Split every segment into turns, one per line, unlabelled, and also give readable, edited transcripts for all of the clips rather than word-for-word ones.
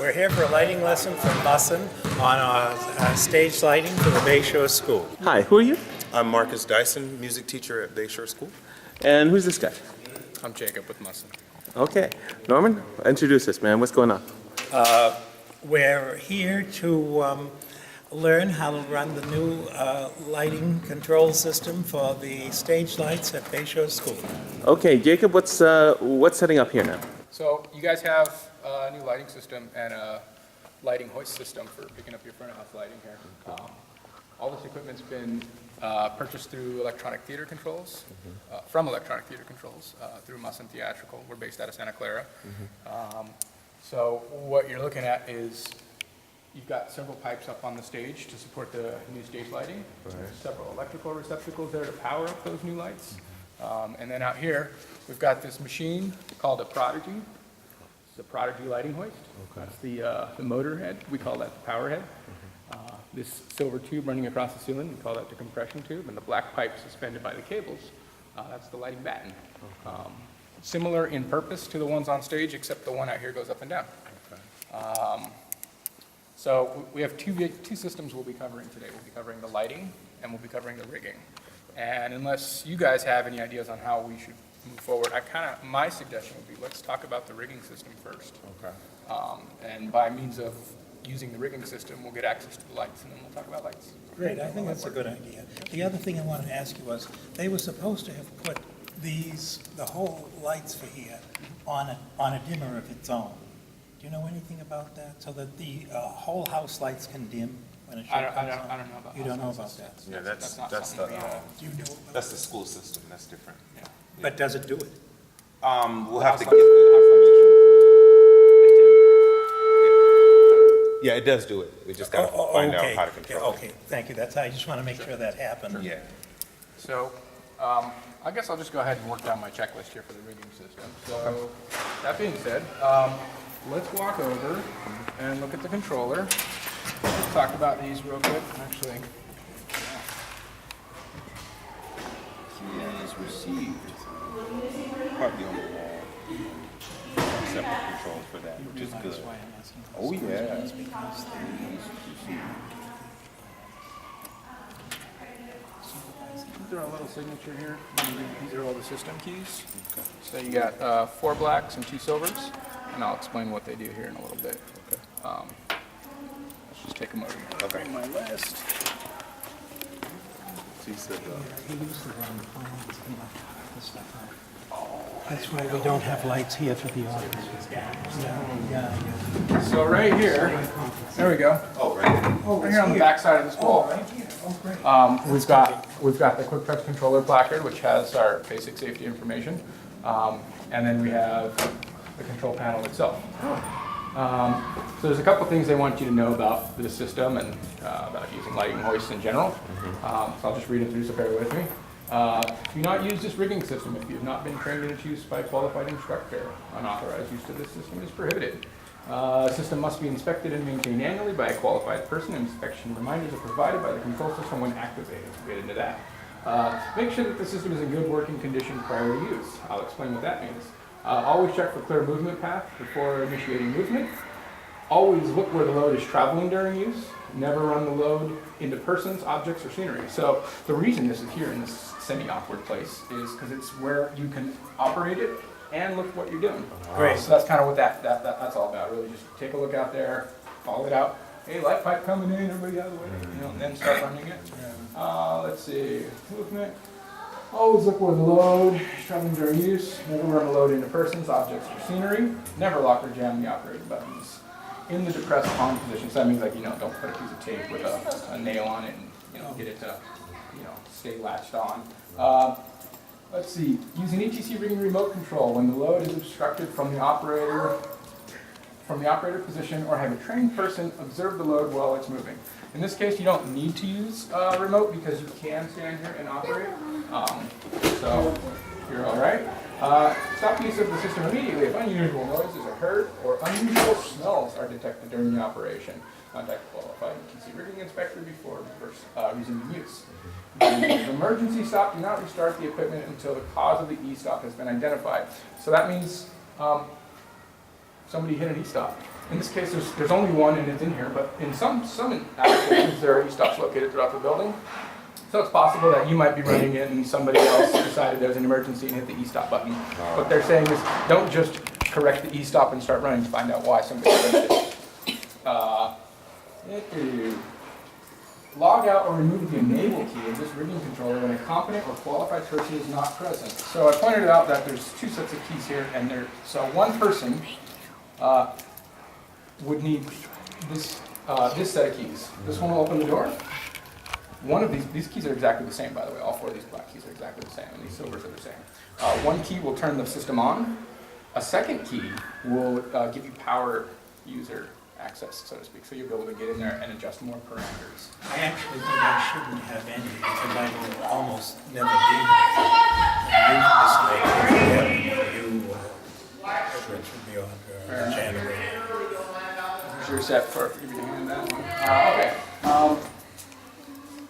We're here for a lighting lesson from Musson on stage lighting for the Bayshore School.
Hi, who are you?
I'm Marcus Dyson, music teacher at Bayshore School.
And who's this guy?
I'm Jacob with Musson.
Okay. Norman, introduce us, man. What's going on?
We're here to learn how to run the new lighting control system for the stage lights at Bayshore School.
Okay, Jacob, what's setting up here now?
So you guys have a new lighting system and a lighting hoist system for picking up your front of house lighting here. All this equipment's been purchased through electronic theater controls, from electronic theater controls through Musson Theatrical. We're based out of Santa Clara. So what you're looking at is you've got several pipes up on the stage to support the new stage lighting. There's several electrical receptacles there to power up those new lights. And then out here, we've got this machine called a Prodigy. It's a Prodigy lighting hoist. That's the motor head. We call that the power head. This silver tube running across the ceiling, we call that the compression tube, and the black pipe suspended by the cables, that's the lighting batten. Similar in purpose to the ones on stage, except the one out here goes up and down. So we have two systems we'll be covering today. We'll be covering the lighting, and we'll be covering the rigging. And unless you guys have any ideas on how we should move forward, my suggestion would be let's talk about the rigging system first. And by means of using the rigging system, we'll get access to the lights, and then we'll talk about lights.
Great, I think that's a good idea. The other thing I wanted to ask you was, they were supposed to have put the whole lights for here on a dimmer of its own. Do you know anything about that? So that the whole house lights can dim when a show comes on?
I don't know about
You don't know about that?
Yeah, that's
not
the
something we,
Do you know about
that's the school system. That's different.
yeah.
But does it do it?
We'll have to
House
get the Yeah, it does do it. We just got to find out
okay.
how to control
Okay, thank you. I just want to make sure that happened.
it. Yeah.
So, I guess I'll just go ahead and work down my checklist here for the rigging system. So, that being said, let's walk over and look at the controller. Let's talk about these real quick, actually.
Keys received. Partly on the wall. Separate controls for that, which is good. Oh, yeah.
These are our little signature here. These are all the system keys. So you got 4 blacks and 2 silvers, and I'll explain what they do here in a little bit. Let's just take them over here.
Okay.
My list.
He said,
He used the wrong plans. He left the stuff out. That's why we don't have lights here for the audience. Yeah.
So right here, there we go.
oh, right.
Right here on the back side of this wall,
Right here. Oh, great.
we've got the Quick Touch controller placard, which has our basic safety information, and then we have the control panel itself. So there's a couple things I want you to know about this system and about using lighting hoists in general. So I'll just read it through, so bear with me. Do not use this rigging system if you have not been trained in its use by a qualified instructor. Unauthorized use of this system is prohibited. The system must be inspected and maintained annually by a qualified person. Inspection reminders are provided by the control system when activated. We'll get into that. Make sure that the system is in good working condition prior to use. I'll explain what that means. Always check for clear movement path before initiating movement. Always look where the load is traveling during use. Never run the load into persons, objects, or scenery. So the reason this is here in this semi-awkward place is because it's where you can operate it and look at what you're doing.
Great.
So that's kind of what that's all about. Really, just take a look out there, follow it out. Hey, light pipe coming in, everybody out of the way. And then start running it. Let's see, movement. Always look where the load is traveling during use. Never run the load into persons, objects, or scenery. Never lock or jam the operating buttons in the depressed on position. So that means, like, don't put a piece of tape with a nail on it and get it to, stay latched on. Let's see, use an ETC rigging remote control when the load is obstructed from the operator position, or have a trained person observe the load while it's moving. In this case, you don't need to use a remote because you can stand here and operate. So you're all right. Stop use of the system immediately if unusual noises are heard or unusual smells are detected during the operation. Contact a qualified ETC rigging inspector before resuming use. Emergency stop, do not restart the equipment until the cause of the E-stop has been identified. So that means somebody hit an E-stop. In this case, there's only one and it's in here, but in some applications there are e-stops located throughout the building. So it's possible that you might be running it and somebody else decided there's an emergency and hit the e-stop button. What they're saying is don't just correct the e-stop and start running to find out why somebody did it. Log out or remove the enable key of this rigging controller when a competent or qualified person is not present. So I pointed out that there's two sets of keys here, and so one person would need this set of keys. This one will open the door. One of these keys are exactly the same, by the way. All four of these black keys are exactly the same, and these silvers are the same. One key will turn the system on. A second key will give you power user access, so to speak, so you'll be able to get in there and adjust more parameters.
I actually think I shouldn't have any because I will almost never need it. It should be on the channel.
Here's your set for you to hand that one. Okay.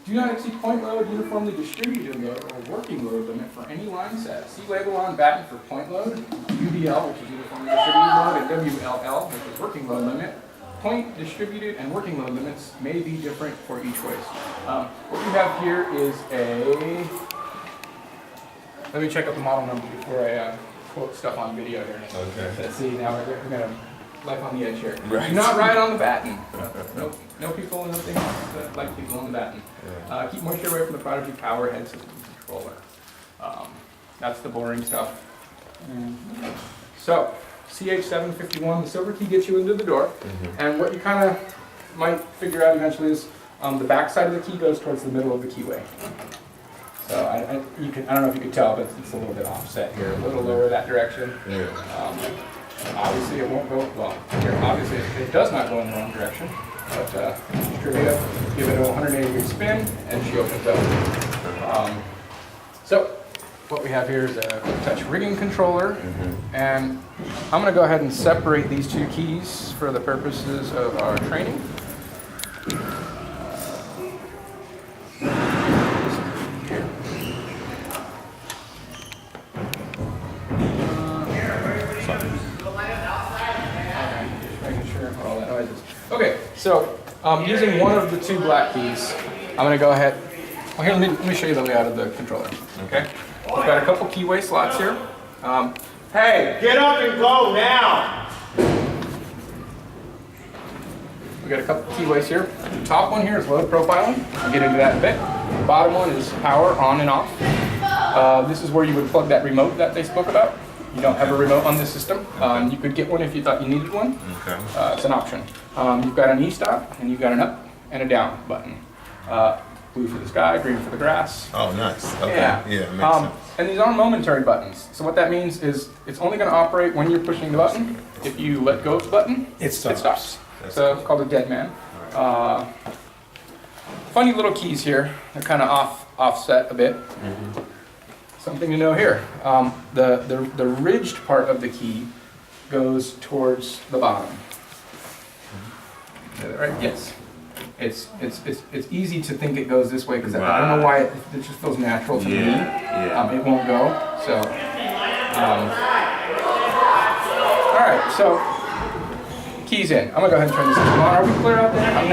Do not exceed point load, uniformly distributed load, or working load limit for any line set. See label on batten for point load, UDL, which is uniformly distributed load, and WLL, which is working load limit. Point, distributed, and working load limits may be different for each hoist. What we have here is let me check out the model number before I quote stuff on video here.
Okay.
Let's see, now we're going to life on the edge here.
Right.
Do not ride on the batten. No people, nothing like people on the batten. Keep moisture away from the prodigy power head system controller. That's the boring stuff. So, CH751, the silver key gets you into the door, and what you kind of might figure out eventually is the back side of the key goes towards the middle of the keyway. So I don't know if you can tell, but it's a little bit offset here, a little lower that direction. Obviously it won't go, well, here, obviously it does not go in the wrong direction, but trivia, give it a 180-degree spin, and she opens up. So what we have here is a quick touch rigging controller, and I'm going to go ahead and separate these two keys for the purposes of our training. Okay, so using one of the two black keys, I'm going to go ahead. Well, here, let me show you the layout of the controller. Okay, we've got a couple keyway slots here.
Hey, get up and go now!
We've got a couple keyways here. The top one here is load profiling. I'll get into that in a bit. The bottom one is power on and off. This is where you would plug that remote that they spoke about. You don't have a remote on this system. You could get one if you thought you needed one.
Okay.
It's an option. You've got an e-stop, and you've got an up and a down button. Blue for the sky, green for the grass.
Oh, nice. Okay.
Yeah,
Yeah, makes sense.
and these are momentary buttons. So what that means is it's only going to operate when you're pushing the button. If you let go of the button,
It stops.
So it's called a dead man. Funny little keys here. They're kind of offset a bit. Something to know here. The ridged part of the key goes towards the bottom. Is that right? Yes. It's easy to think it goes this way because I don't know why it just feels natural to me. It won't go. So, all right. So, keys in. I'm gonna go ahead and turn this system on. Are we clear out there? I'm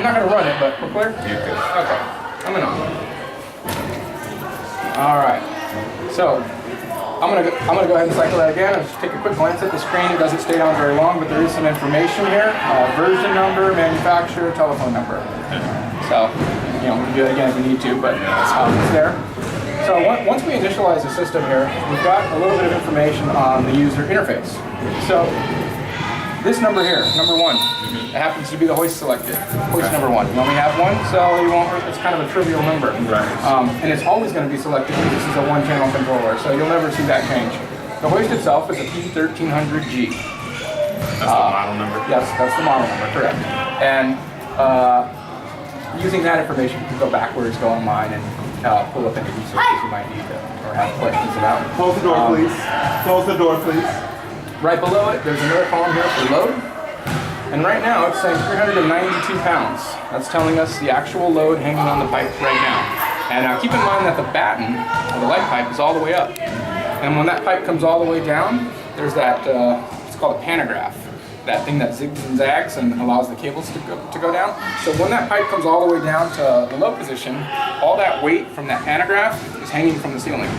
not gonna run it, but we're clear.
You're good.
Okay. I'm on. All right. So, I'm gonna go ahead and cycle that again. I'll just take a quick glance at the screen. It doesn't stay down very long, but there is some information here. Version number, manufacturer, telephone number. So, we can do it again if we need to, but it's there. So once we initialize the system here, we've got a little bit of information on the user interface. So, this number here, number 1, it happens to be the hoist selected. Hoist number 1. You only have one, so it's kind of a trivial number.
Right.
And it's always going to be selected because this is a one-channel controller, so you'll never see that change. The hoist itself is a P1300G.
That's the model number?
Yes, that's the model number, correct. And using that information, you can go backwards, go online, and pull up any resources you might need or have questions about.
Close the door, please. Close the door, please.
Right below it, there's another column here for load. And right now, it's saying 392 pounds. That's telling us the actual load hanging on the pipe right now. And keep in mind that the batten, or the light pipe, is all the way up. And when that pipe comes all the way down, there's that, it's called a pantograph. that thing that zigs and zags and allows the cables to go down. So when that pipe comes all the way down to the low position, all that weight from that pantograph is hanging from the ceiling.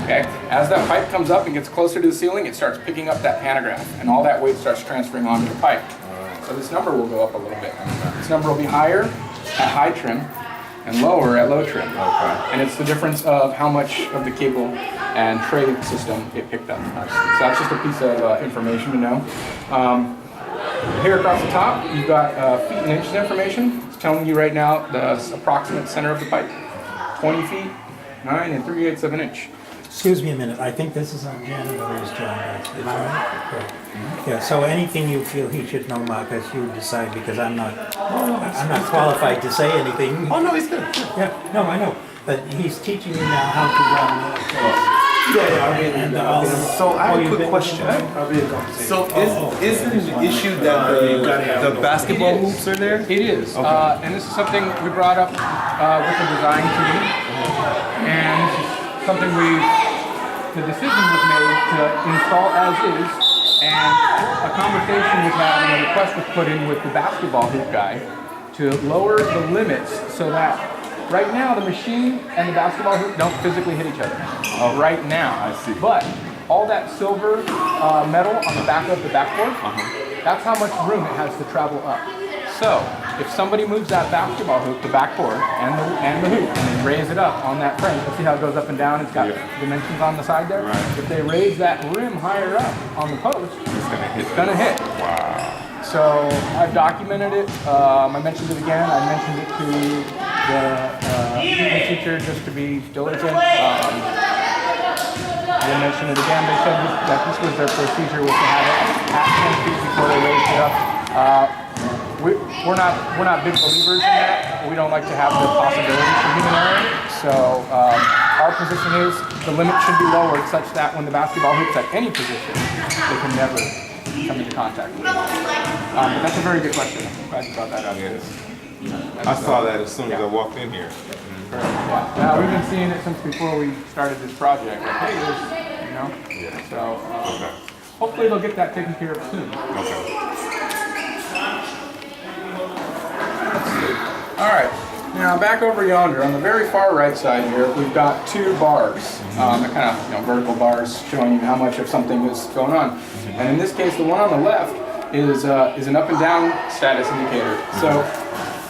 Okay? As that pipe comes up and gets closer to the ceiling, it starts picking up that pantograph, and all that weight starts transferring onto the pipe. So this number will go up a little bit. This number will be higher at high trim and lower at low trim. And it's the difference of how much of the cable and tray system it picked up. So that's just a piece of information to know. Here across the top, you've got feet and inches information. It's telling you right now the approximate center of the pipe. 20 feet, 9 3/8 of an inch.
Excuse me a minute, I think this is on January's drawing. Am I right? Correct. Yeah, so anything you feel he should know, Marcus, you decide, because I'm not qualified to say anything.
Oh, no, he's good.
Yeah, no, I know, but he's teaching you now how to run.
So I have a quick question. So isn't it an issue that the basketball hoops are there?
It is, and this is something we brought up with the design team, and this is something the decision was made to install as is, and a conversation was had and a request was put in with the basketball hoop guy to lower the limits so that right now the machine and the basketball hoop don't physically hit each other. Right now.
I see.
But all that silver metal on the back of the backboard, that's how much room it has to travel up. So if somebody moves that basketball hoop, the backboard, and the hoop, and they raise it up on that frame, you see how it goes up and down? It's got dimensions on the side there.
Right.
If they raise that rim higher up on the post, it's gonna hit.
Wow.
So I've documented it. I mentioned it again. I mentioned it to the evening teacher just to be diligent. They mentioned it again. They said that this was their procedure, was to have it at 10 feet before they raised it up. We're not big believers in that. We don't like to have the possibility for human error. So our position is the limit should be lowered such that when the basketball hoops at any position, they can never come into contact with it. But that's a very good question. I'm glad you brought that up.
I saw that as soon as I walked in here.
Now we've been seeing it since before we started this project. Like, hey, there's, you know. So hopefully they'll get that taken care of soon. All right, now back over yonder on the very far right side here, we've got two bars, they're kind of vertical bars showing you how much of something is going on. And in this case, the one on the left is an up and down status indicator. So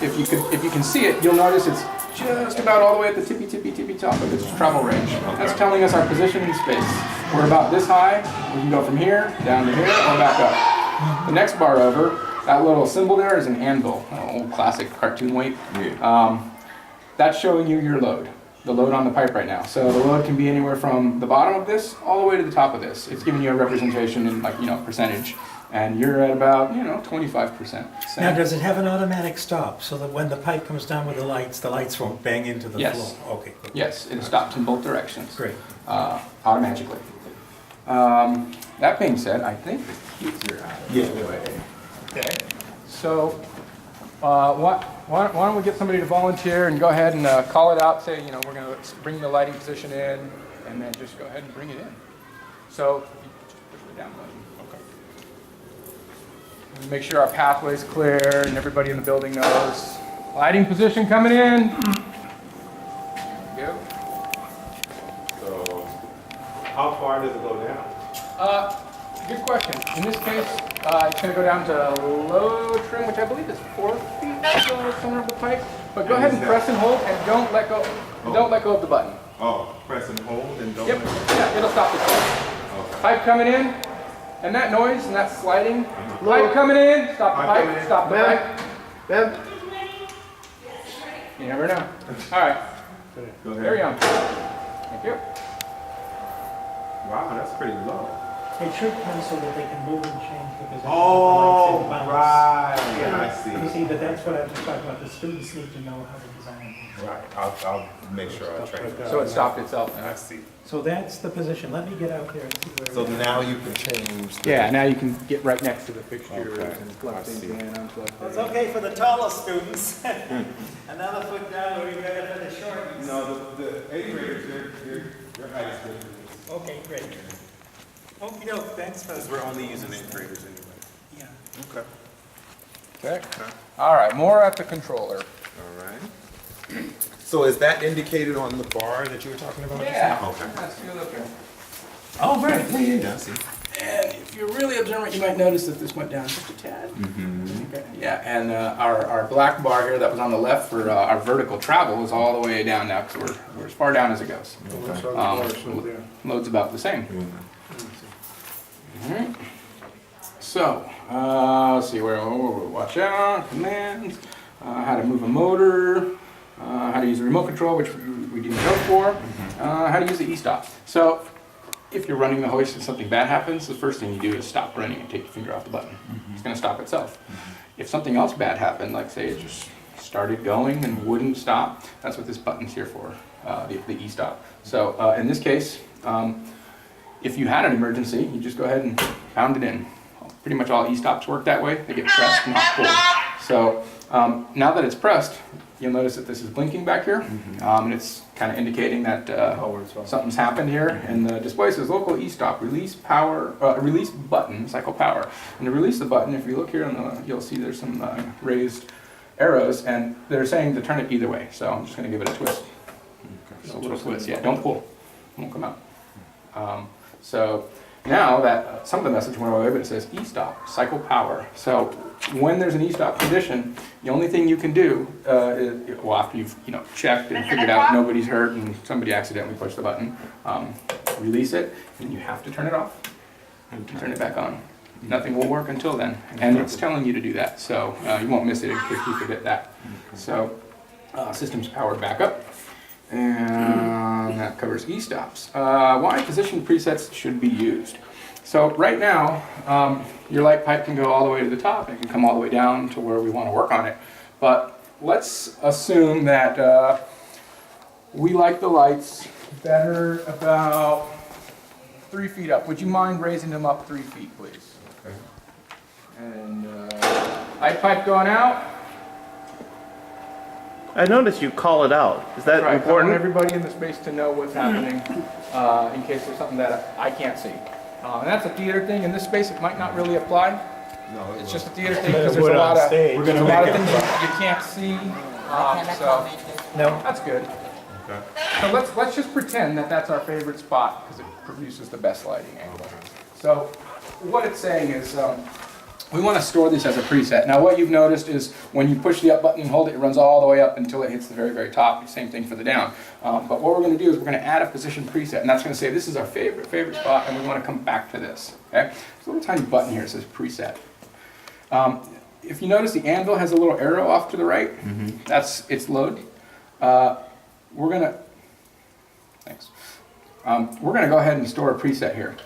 if you can see it, you'll notice it's just about all the way at the tippy top of its travel range. That's telling us our position in space. We're about this high. We can go from here down to here or back up. The next bar over, that little symbol there is an anvil, an old classic cartoon weight. That's showing you your load, the load on the pipe right now. So the load can be anywhere from the bottom of this all the way to the top of this. It's giving you a representation in percentage. And you're at about, 25%.
Now, does it have an automatic stop so that when the pipe comes down with the lights won't bang into the floor? Okay, good.
Yes, it stops in both directions.
Great.
Automatically. That being said, I think the keys are out. Okay. So, why don't we get somebody to volunteer and go ahead and call it out, say, we're going to bring the lighting position in, and then just go ahead and bring it in. So, you just push the down button. And make sure our pathway's clear and everybody in the building knows. Lighting position coming in. There we go.
So, how far does it go down?
Good question. In this case, it's going to go down to low trim, which I believe is 4 feet from the center of the pipe. But go ahead and press and hold, and don't let go. Don't let go of the button.
Oh, press and hold and don't.
Yep. Yeah, it'll stop the pipe.
Okay.
Pipe coming in, and that noise and that sliding. Pipe coming in. Stop the pipe. Stop the pipe. You never know. All right.
Go ahead.
Carry on. Thank you.
Wow, that's pretty low.
It should come so that they can move and change the position.
Oh,
of the lights and
right.
bounce.
I see.
You see, but that's what I was talking about. The students need to know how to design.
Right. I'll make sure I train that.
So it stopped itself.
I see.
So that's the position. Let me get out there and see where.
So now you can change.
Yeah, now you can get right next to the fixtures
Okay.
and plug
I
things
see.
in, unplug
It's
things.
okay for the taller students. Another foot down would be better for the short ones.
No, the 8th graders, their height is good.
Okay, great. Oh, thanks for.
Because we're only using 8th graders anyway. Okay.
Okay. All right, more at the controller.
All right. So is that indicated on the bar that you were talking about?
Yeah.
Okay.
That's good looking.
Oh, right. Yeah, I see.
And if you're really observant, you might notice that this went down just a tad. Okay. Yeah, and our black bar here that was on the left for our vertical travel is all the way down now because we're as far down as it goes. Load's about the same. All right. So, let's see where watch out, commands, how to move a motor, how to use the remote control, which we didn't go for, how to use the e-stop. So, if you're running the hoist and something bad happens, the first thing you do is stop running and take your finger off the button. It's going to stop itself. If something else bad happened, like say it just started going and wouldn't stop, that's what this button's here for, the e-stop. So in this case, if you had an emergency, you just go ahead and pound it in. Pretty much all e-stops work that way. They get pressed, not pulled. So now that it's pressed, you'll notice that this is blinking back here, and it's kind of indicating that something's happened here. And the display says local e-stop, release power, release button, cycle power. And to release the button, if you look here, you'll see there's some raised arrows, and they're saying to turn it either way. So I'm just going to give it a twist. Just a little twist, yeah, don't pull, it won't come out. So now that some of the message went away, but it says e-stop, cycle power. So when there's an e-stop condition, the only thing you can do, is, well, after you've checked and figured out nobody's hurt and somebody accidentally pushed the button, release it, and you have to turn it off and turn it back on. Nothing will work until then, and it's telling you to do that, so you won't miss it if you forget that. So system's powered back up. And that covers e-stops. Why position presets should be used. So right now, your light pipe can go all the way to the top. It can come all the way down to where we want to work on it. But let's assume that we like the lights better about 3 feet up. Would you mind raising them up 3 feet, please? Okay. And light pipe going out.
I noticed you call it out. Is that
Right,
important?
I want everybody in the space to know what's happening in case there's something that I can't see. And that's a theater thing. In this space, it might not really apply. No, it's just a theater thing because there's a lot of things you can't see. So no, that's good. Okay. So let's just pretend that that's our favorite spot because it produces the best lighting angle. So what it's saying is. We want to store this as a preset. Now what you've noticed is when you push the up button and hold it, it runs all the way up until it hits the very, very top. Same thing for the down. But what we're going to do is we're going to add a position preset, and that's going to say this is our favorite spot, and we want to come back to this. Okay? There's a little tiny button here that says preset. If you notice, the anvil has a little arrow off to the right. That's its load. We're going to go ahead and store a preset here.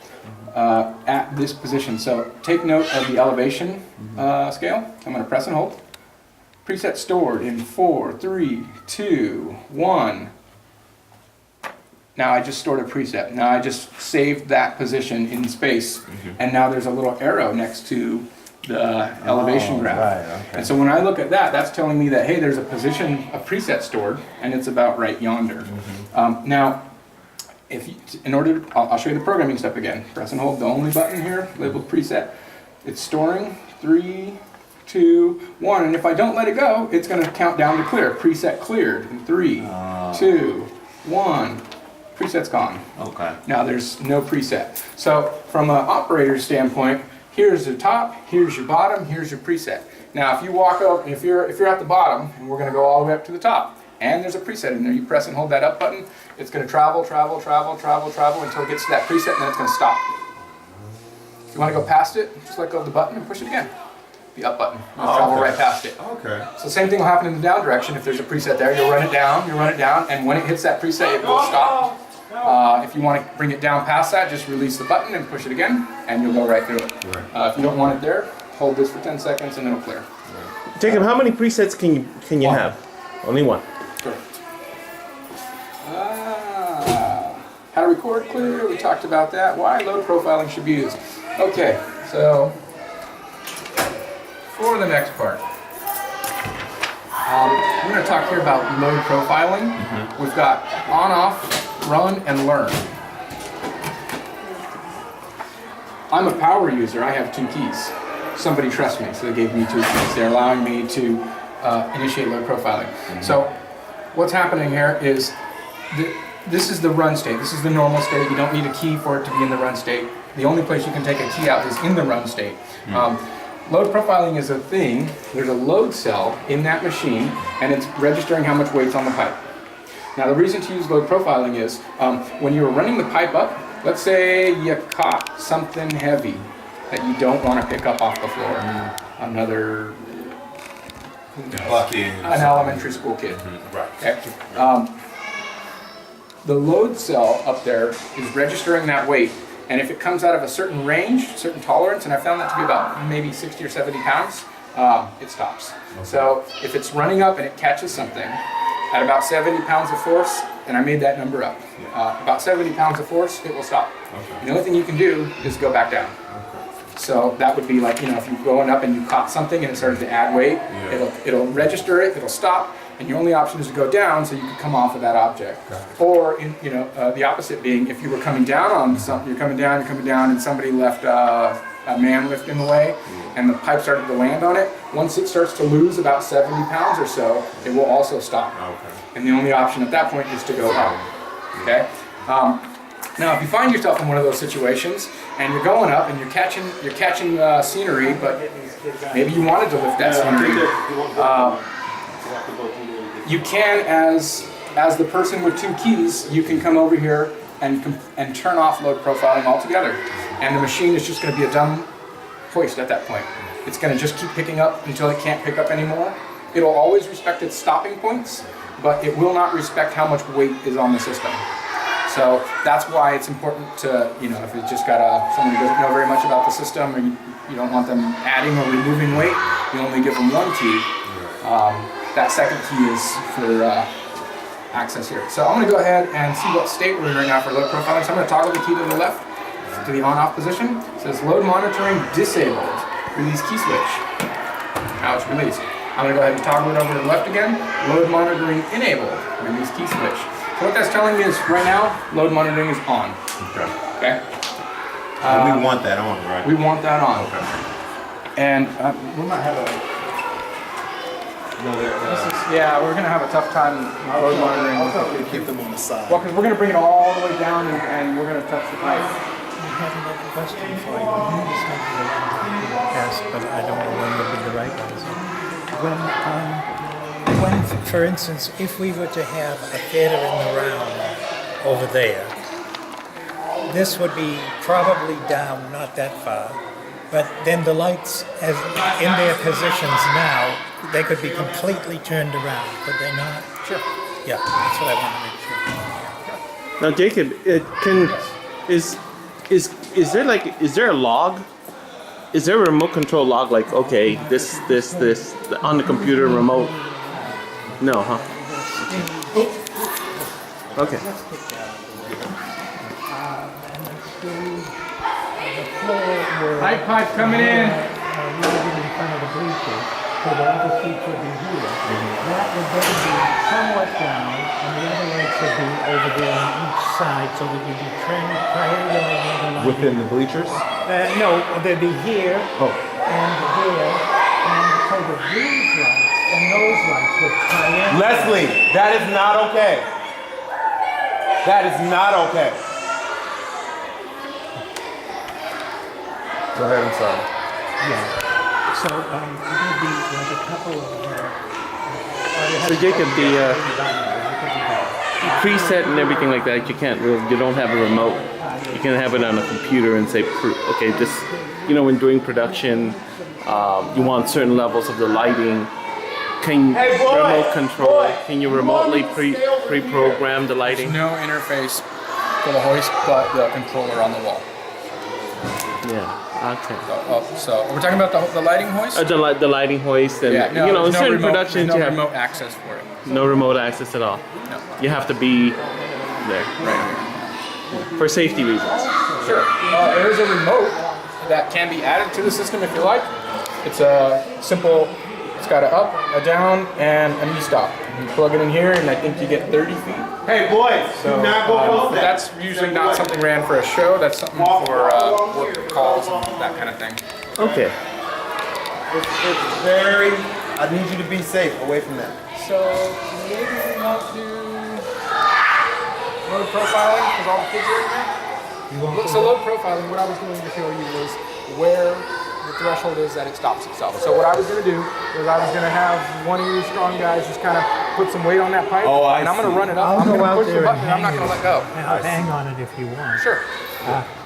At this position. So take note of the elevation scale. I'm going to press and hold. Preset stored in 4, 3, 2, 1. Now I just stored a preset. Now I just saved that position in space. And now there's a little arrow next to the elevation graph. Right, okay. And so when I look at that, that's telling me that, hey, there's a position, a preset stored, and it's about right yonder. Now, if you, I'll show you the programming step again. Press and hold the only button here, labeled preset. It's storing 3, 2, 1, and if I don't let it go, it's going to count down to clear. Preset cleared in 3, 2, 1. Preset's gone. Okay. Now there's no preset. So from an operator's standpoint, here's the top, here's your bottom, here's your preset. Now if you walk up, if you're at the bottom, and we're going to go all the way up to the top. And there's a preset in there. You press and hold that up button. It's going to travel until it gets to that preset, and then it's going to stop. If you want to go past it, just let go of the button and push it again. The up button. You'll travel right past it. Okay. So the same thing will happen in the down direction. If there's a preset there, you'll run it down, and when it hits that preset, it will stop. If you want to bring it down past that, just release the button and push it again, and you'll go right through it. If you don't want it there, hold this for 10 seconds, and it'll clear.
Jacob, how many presets can you have? Only one.
Correct. How to record clear, we talked about that. Why load profiling should be used. Okay, so for the next part, we're going to talk here about load profiling. We've got on, off, run, and learn. I'm a power user, I have 2 keys. somebody trusts me, so they gave me 2 keys. They're allowing me to initiate load profiling. So what's happening here is this is the run state. This is the normal state. You don't need a key for it to be in the run state. The only place you can take a key out is in the run state. Load profiling is a thing. There's a load cell in that machine, and it's registering how much weight's on the pipe. Now, the reason to use load profiling is when you're running the pipe up, let's say you caught something heavy that you don't want to pick up off the floor. Another
Bucket.
an elementary school kid.
Right.
Okay. The load cell up there is registering that weight, and if it comes out of a certain range, certain tolerance, and I found that to be about maybe 60 or 70 pounds, it stops. So if it's running up and it catches something at about 70 pounds of force, and I made that number up, about 70 pounds of force, it will stop. Okay. The only thing you can do is go back down. So that would be like, if you're going up and you caught something and it started to add weight, it'll register it, it'll stop, and your only option is to go down so you can come off of that object. Or, the opposite being, if you were coming down on something, you're coming down, and somebody left a man lift in the way, and the pipe started to land on it, once it starts to lose about 70 pounds or so, it will also stop. And the only option at that point is to go up. Okay? Now, if you find yourself in one of those situations and you're going up and you're catching scenery, but maybe you wanted to lift that scenery, you can, as the person with 2 keys, you can come over here and turn off load profiling altogether, and the machine is just going to be a dumb hoist at that point. It's going to just keep picking up until it can't pick up anymore. It'll always respect its stopping points, but it will not respect how much weight is on the system. So that's why it's important to, if it's just got someone who doesn't know very much about the system, or you don't want them adding or removing weight, you only give them 1 key. That second key is for access here. So I'm going to go ahead and see what state we're in right now for load profiling. So I'm going to toggle the key to the left to the on-off position. It says load monitoring disabled. Release key switch. Now it's released. I'm going to go ahead and toggle it over to the left again. Load monitoring enabled. Release key switch. So what that's telling me is right now, load monitoring is on. Okay?
And we want that on, right?
We want that on.
Okay.
And we might have we're going to have a tough time load monitoring.
I'll probably keep them on the side.
Well, because we're going to bring it all the way down and we're going to touch the pipe.
I have another question for you. This might be the one you asked, but I don't know when would be the right one. When, for instance, if we were to have a theater in the round over there, this would be probably down not that far, but then the lights, as in their positions now, they could be completely turned around, could they not?
Sure.
Yeah, that's what I want to make sure.
Now, Jacob, is there a log? Is there a remote control log? Like, okay, this on the computer remote? No, huh? Okay.
Pipe coming in.
In front of the bleachers, so the other seats would be here. That would then be somewhat down, and the other lights would be over there on each side, so that you'd be triangulating.
Within the bleachers?
No, they'd be here and here, and so the these lights and those lights would triangulate.
Leslie, that is not okay. That is not okay.
Go ahead, I'm sorry.
Yeah. So there'd be like a couple of.
So Jacob, the preset and everything like that, you don't have a remote. You can have it on a computer and say, okay, this, when doing production, you want certain levels of the lighting. Can remote control? Can you remotely pre-program the lighting?
No interface for the hoist, but the controller on the wall.
Yeah. Okay.
So we're talking about the lighting hoist?
The lighting hoist, and in certain productions
no
you have
remote access for it.
no remote access at all.
No.
You have to be there
Right.
for safety reasons.
Sure. There is a remote that can be added to the system if you like. It's a simple. It's got an up, a down, and a knee stop. You plug it in here, and I think you get 30 feet.
Hey boys, do not go above that.
That's usually not something ran for a show. That's something for work calls and that kind of thing.
Okay.
It's very, I need you to be safe away from that.
So maybe we won't do load profiling because all the kids are in there. So load profiling, what I was going to show you was where the threshold is that it stops itself. So what I was going to do was I was going to have one of you strong guys just kind of put some weight on that pipe, and I'm going to run it up. I'm going to push the button, and I'm not going to let go.
I'll hang on it if you want.
Sure.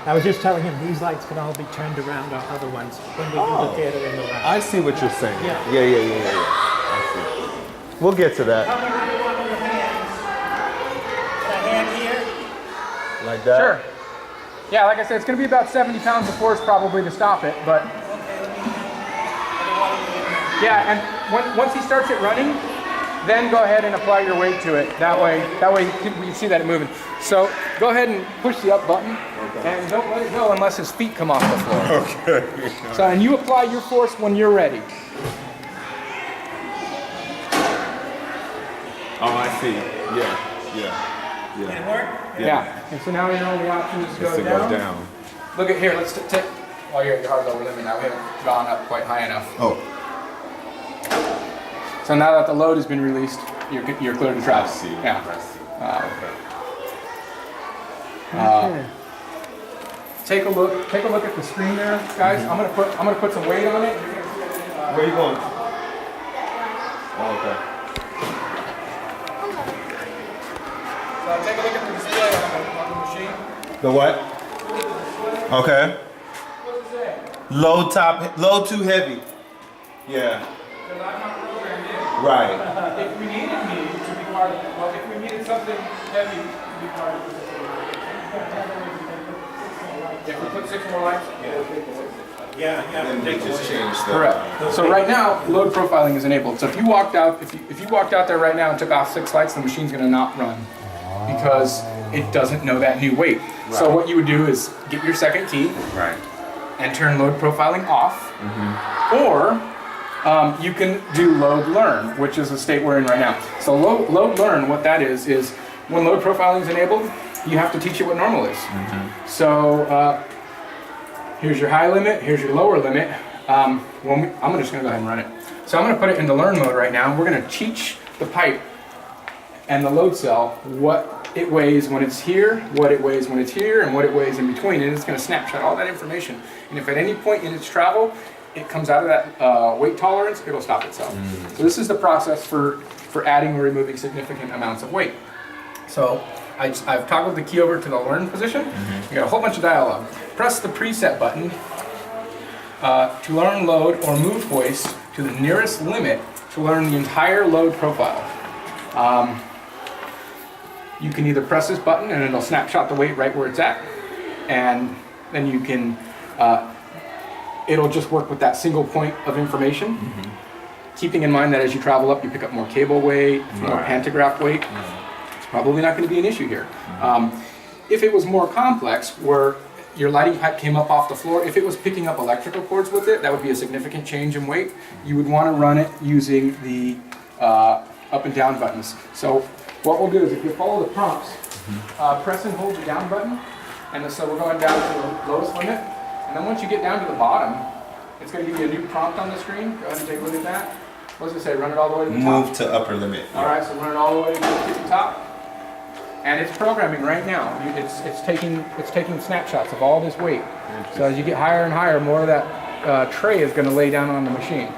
I was just telling him these lights can all be turned around on other ones when we do the theater in the round.
I see what you're saying.
Yeah.
Yeah. I see. We'll get to that.
How many do you want with your hands? A hand here?
Like that?
Sure. Yeah, like I said, it's going to be about 70 pounds of force probably to stop it, but yeah, and once he starts it running, then go ahead and apply your weight to it. That way you see that it moving. So go ahead and push the up button, and don't let it go unless his feet come off the floor.
Okay.
So, and you apply your force when you're ready.
Oh, I see. Yeah.
Did it work?
Yeah. And so now your only option is to go down. Look at here. Let's take. Well, you're at your hard lower limit now. We haven't gone up quite high enough.
Oh.
So now that the load has been released, you're clear to travel.
See.
Yeah. Take a look at the screen there, guys. I'm gonna put some weight on it.
Where are you going? Oh, okay.
So take a look at the display on the machine.
The what? Okay.
What's it say?
Load too heavy. Yeah.
Because I'm not programmed in.
Right.
If we needed me to be part of it, well, if we needed something heavy to be part of it, if we put 6 more lights, it'll take the 6.
Yeah.
They just changed the.
Correct. So right now, load profiling is enabled. So if you walked out, if you walked out there right now and took off 6 lights, the machine's going to not run because it doesn't know that new weight. Right. So what you would do is get your second key,
Right.
and turn load profiling off, or you can do load learn, which is the state we're in right now. So load learn, what that is when load profiling is enabled, you have to teach it what normal is. So here's your high limit, here's your lower limit. I'm just going to go ahead and run it. So I'm going to put it into learn mode right now. We're going to teach the pipe and the load cell what it weighs when it's here, what it weighs when it's here, and what it weighs in between. And it's going to snapshot all that information. And if at any point in its travel, it comes out of that weight tolerance, it'll stop itself. So this is the process for adding or removing significant amounts of weight. So I've toggled the key over to the learn position. You got a whole bunch of dialogue. Press the preset button to learn load or move hoist to the nearest limit to learn the entire load profile. You can either press this button and it'll snapshot the weight right where it's at, and then you can, it'll just work with that single point of information, keeping in mind that as you travel up, you pick up more cable weight, more pantograph weight. It's probably not going to be an issue here. If it was more complex, where your lighting pipe came up off the floor, if it was picking up electrical cords with it, that would be a significant change in weight. You would want to run it using the up and down buttons. So what we'll do is if you follow the prompts, press and hold the down button, and so we're going down to the lowest limit, and then once you get down to the bottom, it's going to give you a new prompt on the screen. Go ahead and take a look at that. What does it say? Run it all the way to the top?
Move to upper limit.
All right, so run it all the way to the top. And it's programming right now. It's taking snapshots of all this weight. So as you get higher and higher, more of that tray is going to lay down on the machine.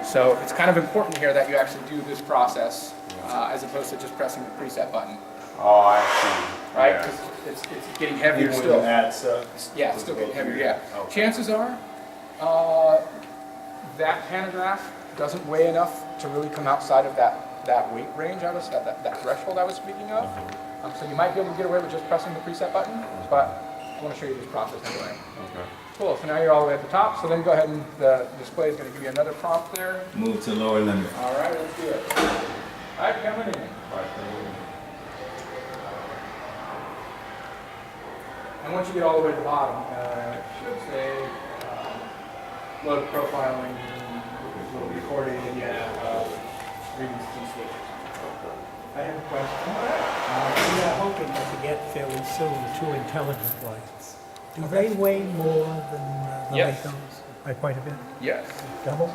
So it's kind of important here that you actually do this process as opposed to just pressing the preset button.
Oh, I see.
Right? 'Cause it's getting heavier still. Yeah, it's still getting heavier, yeah.
Okay.
Chances are that pantograph doesn't weigh enough to really come outside of that weight range that threshold I was speaking of. So you might be able to get away with just pressing the preset button, but I want to show you this process anyway.
Okay.
Cool, so now you're all the way at the top, so then go ahead and the display is going to give you another prompt there.
Move to lower limit.
All right, let's do it. Pipe coming in. And once you get all the way to the bottom, it should say load profiling, recording, reading key switches.
I have a question. We are hoping to get fairly soon 2 intelligent lights. Do they weigh more than the
Yes.
Legos? By quite a bit?
Yes.
Double?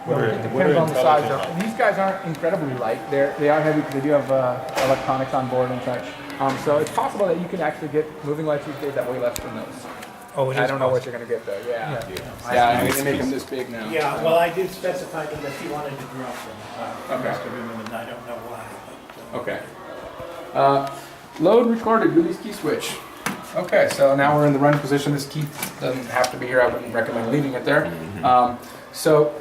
It depends on the size. These guys aren't incredibly light. They are heavy because they do have electronics on board and such. So it's possible that you can actually get moving lights these days that weigh less than those.
Oh, it is
I don't know what
possible.
you're going to get though. Yeah, I mean, they make them this big now.
Yeah, well, I did specify them that he wanted to drop them.
Okay.
Must have been, and I don't know why. But,
Okay. Load recorded, release key switch. Okay, so now we're in the run position. This key doesn't have to be here. I wouldn't recommend leaving it there. So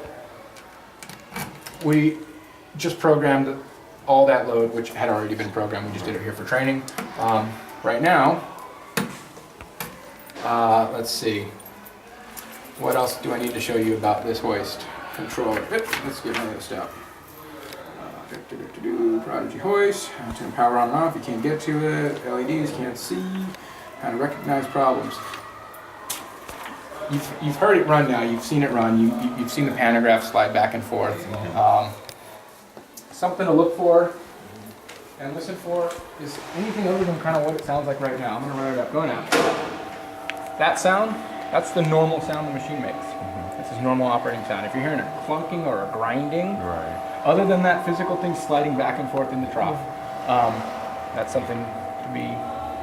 we just programmed all that load, which had already been programmed. We just did it here for training. Right now, let's see. What else do I need to show you about this hoist controller? Let's get my list out. Prodigy hoist, turn power on and off, you can't get to it, LEDs can't see, how to recognize problems. You've heard it run now, you've seen it run, you've seen the pantograph slide back and forth. Something to look for and listen for is anything other than kind of what it sounds like right now. I'm going to run it up, go now. That sound, that's the normal sound the machine makes. This is normal operating sound. If you're hearing a clunking or a grinding, other than that physical thing sliding back and forth in the trough, that's something to be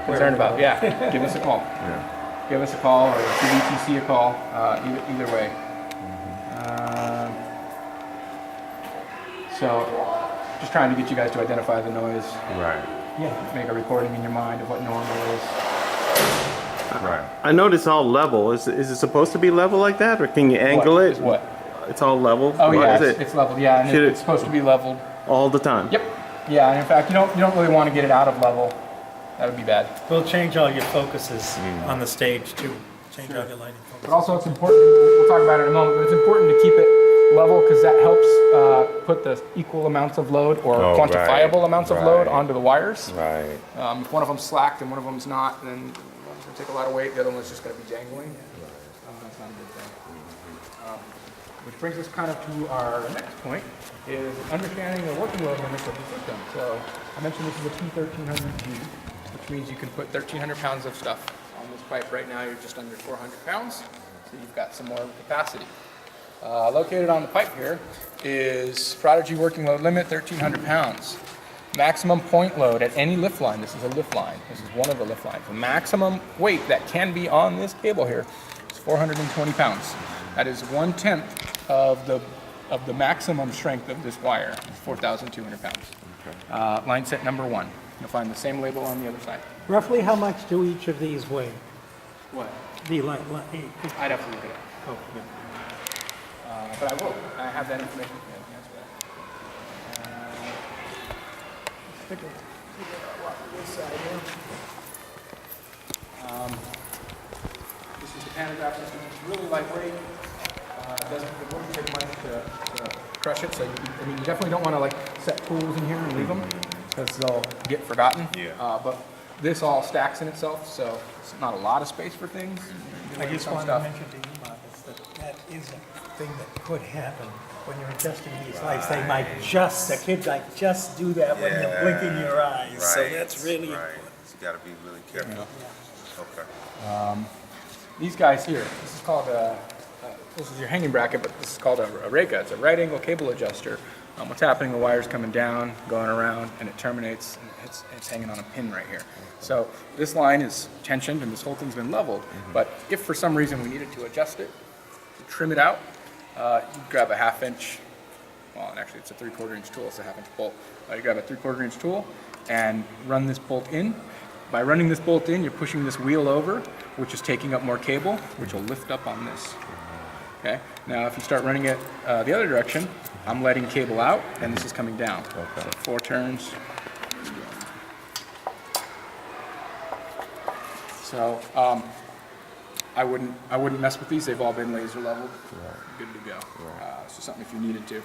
concerned about. Yeah, give us a call. Give us a call or give ETC a call, either way. So, just trying to get you guys to identify the noise. Make a recording in your mind of what normal is.
I notice it's all level. Is it supposed to be level like that, or can you angle it?
What?
It's all level.
Oh
What
yeah,
is it?
it's leveled. Yeah, and it's supposed to be leveled.
All the time.
Yep. Yeah, and in fact, you don't really want to get it out of level. That would be bad.
We'll change all your focuses on the stage too. Change all your lighting
But
focuses.
also, it's important. We'll talk about it in a moment. But it's important to keep it level because that helps put the equal amounts of load or quantifiable amounts of load onto the wires.
Right.
If one of them's slacked and one of them's not, then one's going to take a lot of weight. The other one's just going to be jangling. That's not a good thing. Which brings us kind of to our next point, is understanding the working load limits of the system. So I mentioned this is a T1300G, which means you can put 1,300 pounds of stuff on this pipe. Right now you're just under 400 pounds, so you've got some more capacity. Located on the pipe here is Prodigy working load limit, 1,300 pounds. Maximum point load at any lift line. This is a lift line. This is one of the lift lines. The maximum weight that can be on this cable here is 420 pounds. That is 1/10 of the maximum strength of this wire, 4,200 pounds. Line set number 1. You'll find the same label on the other side.
Roughly how much do each of these weigh?
What?
The light.
I'd have to look it up.
Oh, yeah.
But I will. I have that information. Let's take a walk to this side here. This is the pantograph system. It's really lightweight. It wouldn't take much to crush it. So you definitely don't want to like set tools in here and leave them because they'll get forgotten. But this all stacks in itself, so it's not a lot of space for things.
I just wanted to mention to you, Marcus, that is a thing that could happen when you're adjusting these lights. They might the kids might just do that when you're blinking your eyes. So that's really important.
You got to be really careful. Okay.
These guys here, this is called this is your hanging bracket, but this is called a Arreaga. It's a right angle cable adjuster. What's happening, the wire's coming down, going around, and it terminates, and it's hanging on a pin right here. So this line is tensioned, and this whole thing's been leveled. But if for some reason we needed to adjust it, to trim it out, you grab a 1/2 inch, well, actually it's a 3/4 inch tool, it's a 1/2 inch bolt. You grab a 3/4 inch tool and run this bolt in. By running this bolt in, you're pushing this wheel over, which is taking up more cable, which will lift up on this. Okay. Now, if you start running it the other direction, I'm letting cable out, and this is coming down. So 4 turns. So I wouldn't mess with these. They've all been laser leveled. Good to go. So something if you needed to.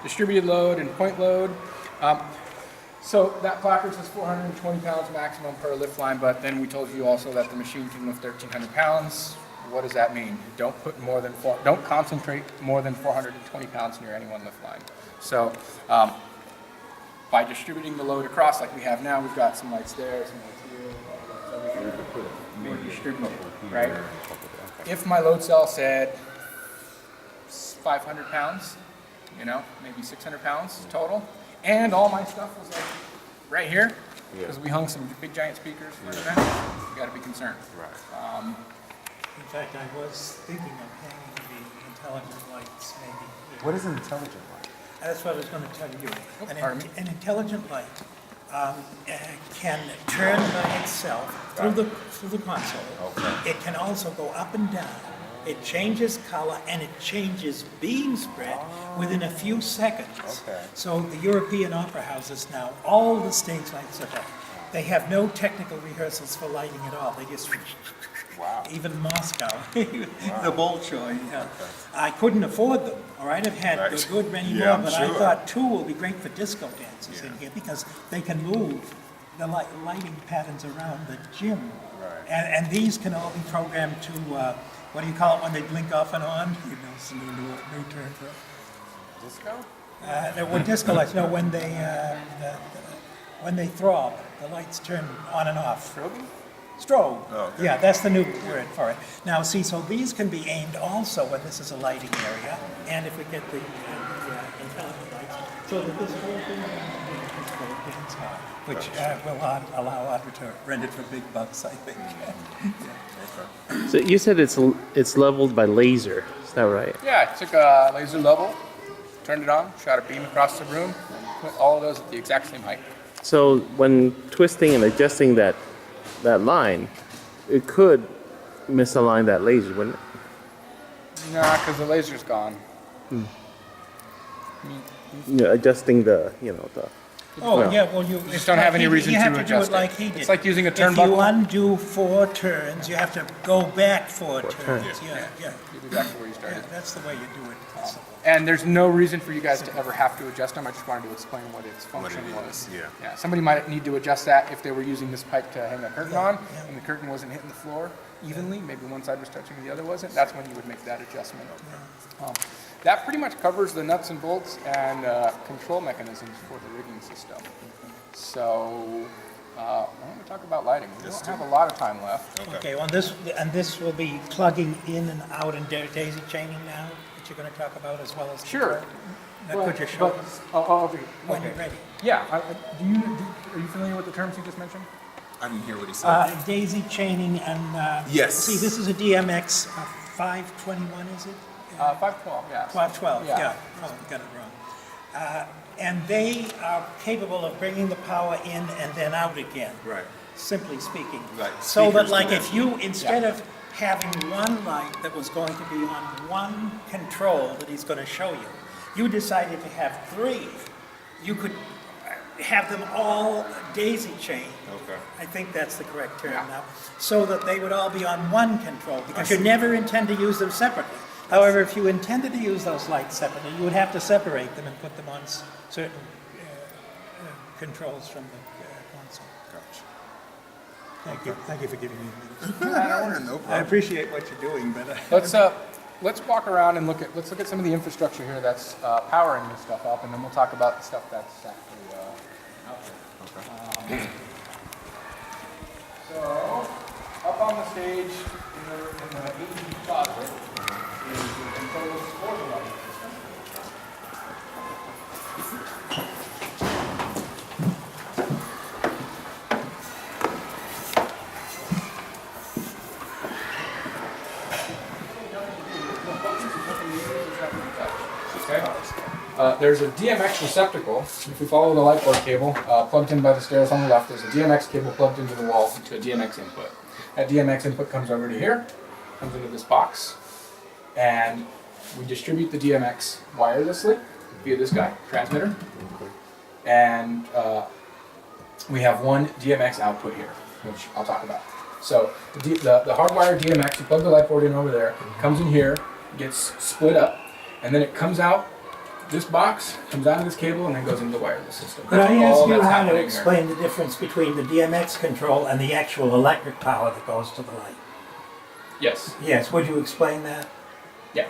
Distributed load and point load. So that placard says 420 pounds maximum per lift line, but then we told you also that the machine can lift 1,300 pounds. What does that mean? Don't concentrate more than 420 pounds near any one lift line. So by distributing the load across like we have now, we've got some lights there, some lights here, maybe distribute, right? if my load cell said 500 pounds, you know, maybe 600 pounds total, and all my stuff was like right here, because we hung some big giant speakers for an event, you got to be concerned.
Right.
In fact, I was thinking of hanging the intelligent lights maybe here.
What is an intelligent light?
That's what I was going to tell you.
pardon me?
An intelligent light can turn by itself through the console.
Okay.
It can also go up and down. It changes color and it changes beam spread within a few seconds.
Okay.
So the European opera houses now, all the stage lights are done. They have no technical rehearsals for lighting at all. They just,
Wow.
even Moscow, the Bolshoi. Yeah. I couldn't afford them, all right? I've had
Right.
a good many
Yeah,
more,
I'm
but
sure.
I thought two will be great for disco dancers in
Yeah.
here because they can move the lighting patterns around the gym.
Right.
And these can all be programmed to, what do you call it when they blink off and on? You know, it's a new term for it.
Disco?
When disco lights, no, when they throb, the lights turn on and off. Strobe.
Oh, okay.
Yeah, that's the new word for it. Now, see, so these can be aimed also when this is a lighting area, and if we get the intelligent lights, so that this whole thing is called dance hall, which will allow Audra to rent it for big bucks, I think.
So you said it's leveled by laser. Is that right?
Yeah, I took a laser level, turned it on, shot a beam across the room, put all of those at the exact same height.
So when twisting and adjusting that line, it could misalign that laser, wouldn't it?
Nah, because the laser's gone.
Adjusting the, the.
Oh,
Well,
yeah, well, you
just don't have any reason
you
to
have to do
adjust
it like
it.
he did.
It's like using a
If you
turnbuckle.
undo 4 turns, you have to go back 4 turns. Yeah, yeah.
You'll be back to where you started.
Yeah, that's the way you do it.
And there's no reason for you guys to ever have to adjust them. I just wanted to explain what its
What
function
it
was.
is, yeah.
Yeah, somebody might need to adjust that if they were using this pipe to hang a curtain on, and the curtain wasn't hitting the floor evenly, maybe one side was touching and the other wasn't, that's when you would make that adjustment. That pretty much covers the nuts and bolts and control mechanisms for the rigging system. So, why don't we talk about lighting? We don't have a lot of time left.
Okay, well, this will be plugging in and out and daisy chaining now, that you're going to talk about as well as.
Sure.
Now, could you show
But-
us
okay.
when you're ready?
Yeah, are you familiar with the terms you just mentioned?
I didn't hear what he said.
Daisy chaining and.
Yes.
See, this is a DMX 521, is it?
512, yeah.
512,
Yeah.
yeah. Oh, you got it wrong. And they are capable of bringing the power in and then out again.
Right.
Simply speaking.
Like
So that
speakers
like
to
if you, instead of having one light that was going to be on one control that he's going to show you, you decided to have 3, you could have them all daisy chained.
Okay.
I think that's the correct term
Yeah.
now. So that they would all be on one control, because you never intend to use them separately. However, if you intended to use those lights separately, you would have to separate them and put them on certain controls from the console.
Gotcha.
Thank you for giving me a minute.
No
I
problem.
appreciate what you're doing, but
Let's walk around and look at some of the infrastructure here that's powering this stuff up, and then we'll talk about the stuff that's actually out there. So, up on the stage in the AV closet is the control disposal lighting system. Okay. There's a DMX receptacle. If we follow the light board cable, plugged in by the stairs on the left, there's a DMX cable plugged into the wall to a DMX input. That DMX input comes over to here, comes into this box, and we distribute the DMX wirelessly via this guy, transmitter. And we have one DMX output here, which I'll talk about. So the hardwired DMX, you plug the light board in over there, comes in here, gets split up, and then it comes out this box, comes out of this cable, and then goes into the wireless system.
could I
That's all
ask you
that's
how to
happening here.
explain the difference between the DMX control and the actual electric power that goes to the light?
Yes.
Yes, would you explain that?
Yeah.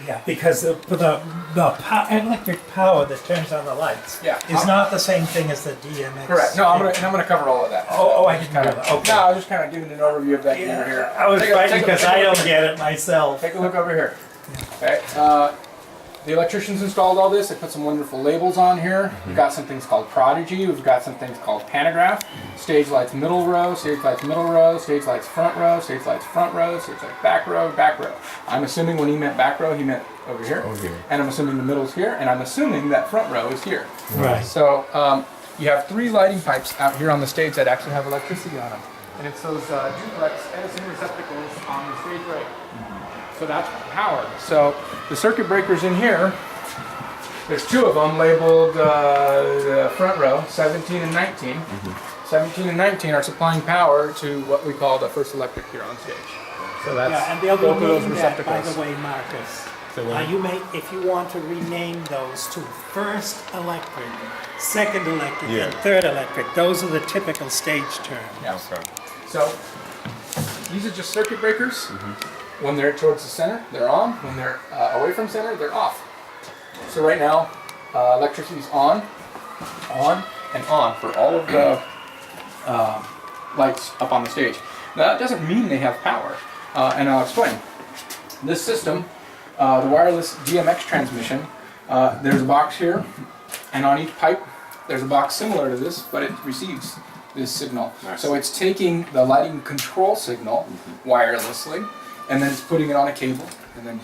Yeah, because for the electric power that turns on the lights
Yeah.
is not the same thing as the DMX.
Correct. No, I'm gonna cover all of that.
Oh, I didn't know that. Okay.
No, I was just kind of giving an overview of that over here.
I was
Take a-
fighting
take a-
because
take a
I
look
don't get it myself.
Take a look over here. Okay. The electricians installed all this. They put some wonderful labels on here. We've got some things called Prodigy. We've got some things called Pantograph. Stage lights middle row, stage lights middle row, stage lights front row, stage lights front row, stage lights back row, back row. I'm assuming when he meant back row, he meant over here.
Over here.
And I'm assuming the middle's here, and I'm assuming that front row is here.
Right.
So you have 3 lighting pipes out here on the stage that actually have electricity on them. And it's those duplex Edison receptacles on the stage right. So that's power. So the circuit breakers in here, there's 2 of them labeled the front row, 17 and 19. 17 and 19 are supplying power to what we call the first electric here on stage. So that's
Yeah, and they'll be
both of those
named that, by
receptacles.
the way, Marcus.
So when-
You may, if you want to rename those to first electric, second electric,
Yeah.
and third electric, those are the typical stage terms.
Yes.
Okay.
So these are just circuit breakers. When they're towards the center, they're on. When they're away from center, they're off. So right now, electricity's on, and on for all of the lights up on the stage. Now that doesn't mean they have power, and I'll explain. This system, the wireless DMX transmission, there's a box here, and on each pipe, there's a box similar to this, but it receives this signal. So it's taking the lighting control signal wirelessly, and then it's putting it on a cable, and then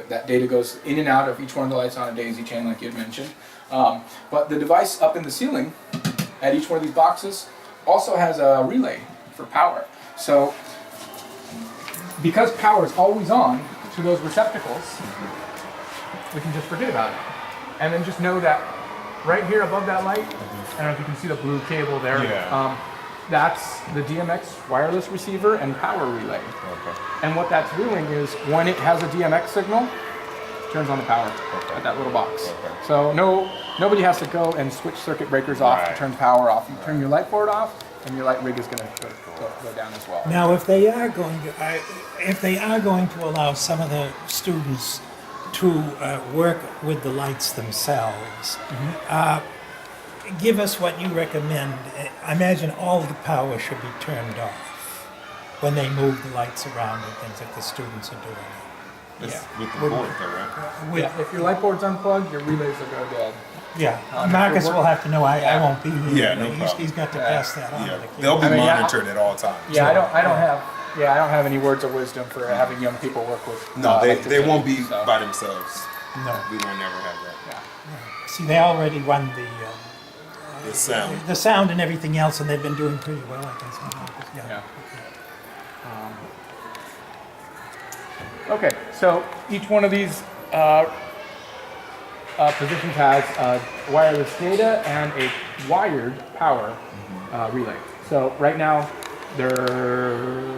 that data goes in and out of each one of the lights on a daisy chain, like you had mentioned. But the device up in the ceiling, at each one of these boxes, also has a relay for power. So because power is always on to those receptacles, we can just forget about it, and then just know that right here above that light, I don't know if you can see the blue cable there.
Yeah.
That's the DMX wireless receiver and power relay.
Okay.
And what that's doing is when it has a DMX signal, it turns on the power at that little box.
Okay.
So nobody has to go and switch circuit breakers off to
Right.
turn power off. You turn your light board off, and your light rig is going to go down as well.
Now, if they are going to allow some of the students to work with the lights themselves, give us what you recommend. I imagine all the power should be turned off when they move the lights around and things that the students are doing.
That's with the board though, right?
Yeah, if your light board's unplugged, your relays will go dead.
Yeah, Marcus will have to know. I won't be here.
Yeah, no
He's
problem.
got to pass that on to the kids.
They'll be
I mean, yeah,
monitored at all times.
Yeah, I don't have any words of wisdom for having young people work with.
No, they
electricity,
won't be
so,
by themselves.
No.
We won't never have that.
yeah.
See, they already run
The sound.
the sound and everything else, and they've been doing pretty well, I guess.
Yeah. Okay, so each one of these positions has wireless data and a wired power relay. So right now, their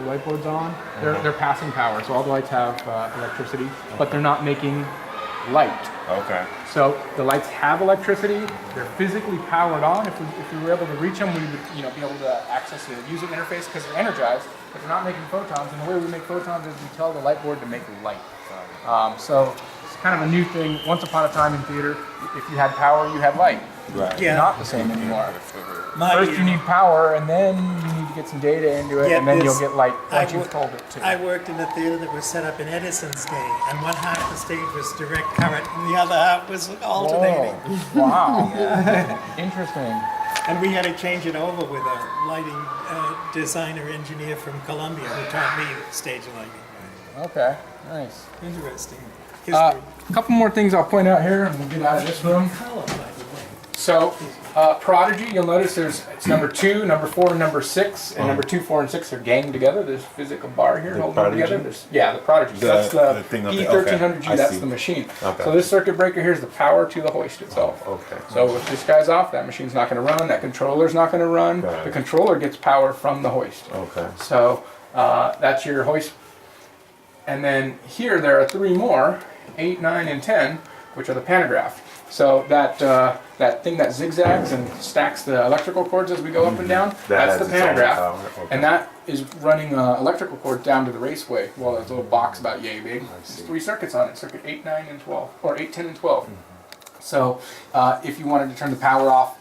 light board's on. They're passing power, so all the lights have electricity, but they're not making light.
Okay.
So the lights have electricity. They're physically powered on. If we were able to reach them, we would be able to access the user interface because they're energized, but they're not making photons. And the way we make photons is we tell the light board to make light. So it's kind of a new thing. Once upon a time in theater, if you had power, you had light.
Right.
It's not the same anymore.
My-
First you need power, and then you need to get some data into it,
Get
and then
this.
you'll get light
I
once you've
wo-
told it to.
I worked in a theater that was set up in Edison's day, and one half the stage was direct current, and the other half was alternating.
Whoa. Wow. Interesting.
And we had to change it over with a lighting designer engineer from Columbia who taught me stage lighting.
Okay. Nice.
Interesting.
A
History.
couple more things I'll point out here, and we'll get out of this room.
Color, by the way.
So, Prodigy, you'll notice it's number 2, number 4, and number 6, and number 2, 4, and 6 are ganged together. There's a physical bar here
The
holding them
Prodigy?
together. The Prodigy. So that's
the thing up there.
E1300G.
Okay, I
That's
see.
the machine.
Okay.
So this circuit breaker here is the power to the hoist itself.
Okay.
So if this guy's off, that machine's not going to run. That controller's not going to run.
Got it.
The controller gets power from the hoist.
Okay.
So that's your hoist. And then here there are 3 more, 8, 9, and 10, which are the pantograph. So that thing that zigzags and stacks the electrical cords as we go up and down, that's the
has its own
pantograph.
power, okay.
And that is running electrical cord down to the raceway. Well, it's a little box about yay big. There's 3 circuits on it, circuit 8, 9, and 12, or 8, 10, and 12. So if you wanted to turn the power off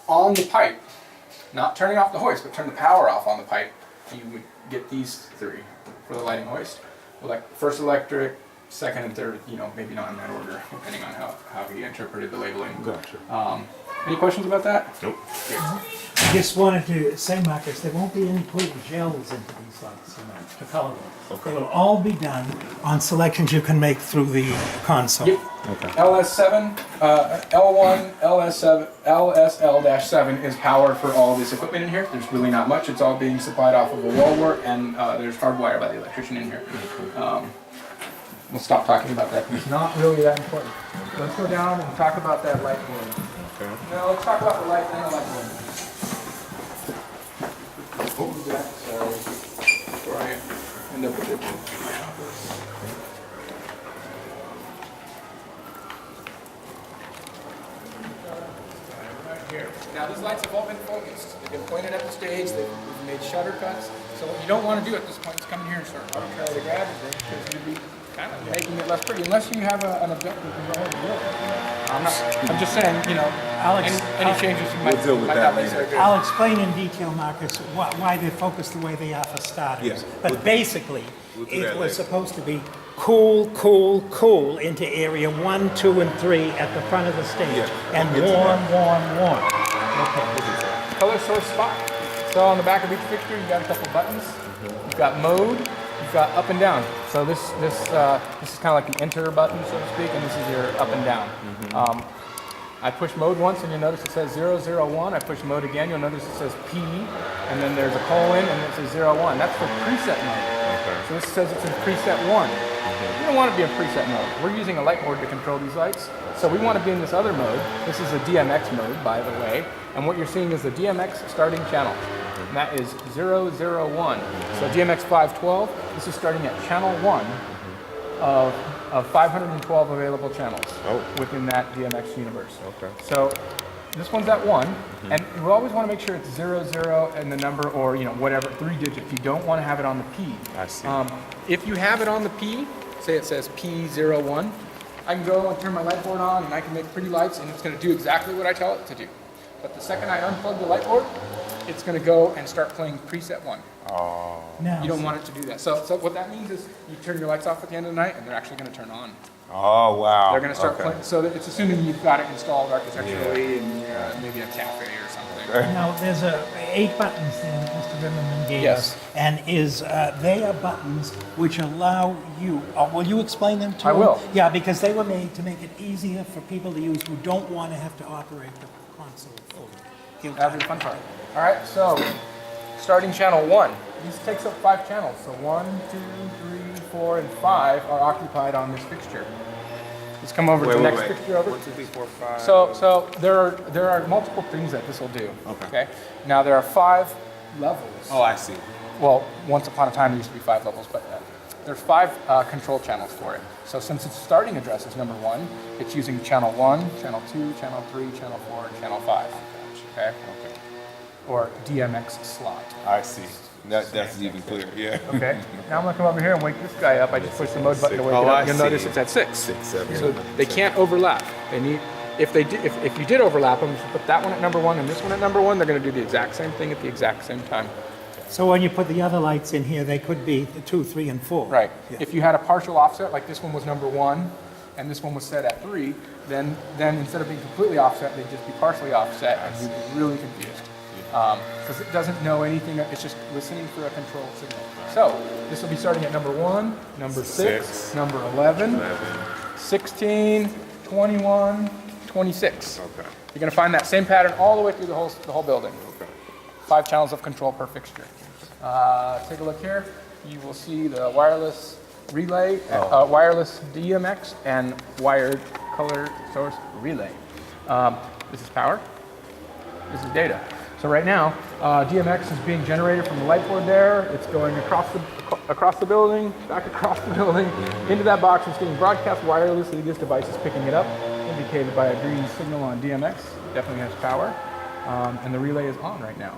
on the pipe, not turning off the hoist, but turn the power off on the pipe, you would get these 3 for the lighting hoist. Like first electric, second and third, you know, maybe not in that order, depending on how he interpreted the labeling.
Gotcha.
Any questions about that?
Nope.
I just wanted to say, Marcus, there won't be any putting gels into these lights, you know, to color them.
Okay.
They will all be done on selections you can make through the console.
Yep.
Okay.
LS7, L1, LS7, LSL-7 is power for all this equipment in here. There's really not much. It's all being supplied off of a wall wart, and there's hardwire by the electrician in here. We'll stop talking about that. It's not really that important. Let's go down and talk about that light board.
Okay.
No, let's talk about the light and the light board. Sorry. Before I end up with it. Here. Now these lights have all been focused. They've been pointed at the stage. We've made shutter cuts. So what you don't want to do at this point is come in here and start arbitrarily grabbing things because you'd be kind of making it less pretty unless you have an objective to hold the look. I'm just saying, you know, any changes you might,
deal with
might
that
not be so
later.
good.
I'll explain in detail, Marcus, why they're focused the way they are for starters.
Yeah.
But basically,
we'll do
it
that
was
later.
supposed to be cool, cool, cool into area 1, 2, and 3 at the front of the stage.
Yeah,
And
we'll get to
warm,
that.
warm, warm. Okay.
Color source spot. So on the back of each fixture, you've got a couple buttons. You've got mode. You've got up and down. So this is kind of like the enter button, so to speak, and this is your up and down. I push mode once, and you'll notice it says 001. I push mode again, you'll notice it says P, and then there's a colon, and it says 01. That's for preset mode.
Okay.
So this says it's in preset 1. You don't want to be in preset mode. We're using a light board to control these lights. So we want to be in this other mode. This is a DMX mode, by the way. And what you're seeing is the DMX starting channel. And that is 001. So DMX 512, this is starting at channel 1 of 512 available channels within that DMX universe.
Okay.
So this one's at 1, and we always want to make sure it's 00 and the number, or whatever, 3 digits. You don't want to have it on the P.
I see.
If you have it on the P, say it says P01, I can go and turn my light board on and I can make pretty lights and it's going to do exactly what I tell it to do. But the second I unplug the light board, it's going to go and start playing preset 1.
Oh.
Now,
You don't want it to do that. So what that means is you turn your lights off at the end of the night and they're actually going to turn on.
Oh, wow.
They're going to start
Okay.
playing. So that it's assuming you've got it installed architecturally and maybe a cafe or something.
now there's 8 buttons there that Mr. Rimmerman gave
Yes.
us. And they are buttons which allow you, will you explain them to
I
them?
will.
Yeah, because they were made to make it easier for people to use who don't want to have to operate the console fully.
That'll be the fun part. All right, so starting channel 1. This takes up 5 channels. So 1, 2, 3, 4, and 5 are occupied on this fixture. Let's come over to the next fixture over.
1, 2, 3, 4, 5.
So there are multiple things that this will do. Okay. Now there are 5 levels.
Oh, I see.
Well, once upon a time there used to be 5 levels, but there's 5 control channels for it. So since its starting address is number 1, it's using channel 1, channel 2, channel 3, channel 4, and channel 5. Okay. Or DMX slot.
I see. That's even clearer. Yeah.
Okay. Now I'm gonna come over here and wake this guy up. I just push the mode button to wake it
Oh,
up.
I
You'll
see.
notice it's at 6.
6, 7.
So they can't overlap. They need. If you did overlap them, if you put that one at number 1 and this one at number 1, they're gonna do the exact same thing at the exact same time.
So when you put the other lights in here, they could be the 2, 3, and 4.
Right.
Yeah.
If you had a partial offset, like this one was number 1, and this one was set at 3, then instead of being completely offset, they'd just be partially offset, and you'd be really confused. Because it doesn't know anything, it's just listening for a control signal. So, this will be starting at number 1, number 6, number 11, 16, 21, 26.
Okay.
You're going to find that same pattern all the way through the whole building.
Okay.
5 channels of control per fixture. Take a look here. You will see the wireless relay, wireless DMX, and wired color source relay. This is power. This is data. So right now, DMX is being generated from the light board there. It's going across across the building, back across the building, into that box. It's getting broadcast wirelessly. This device is picking it up, indicated by a green signal on DMX. Definitely has power. And the relay is on right now.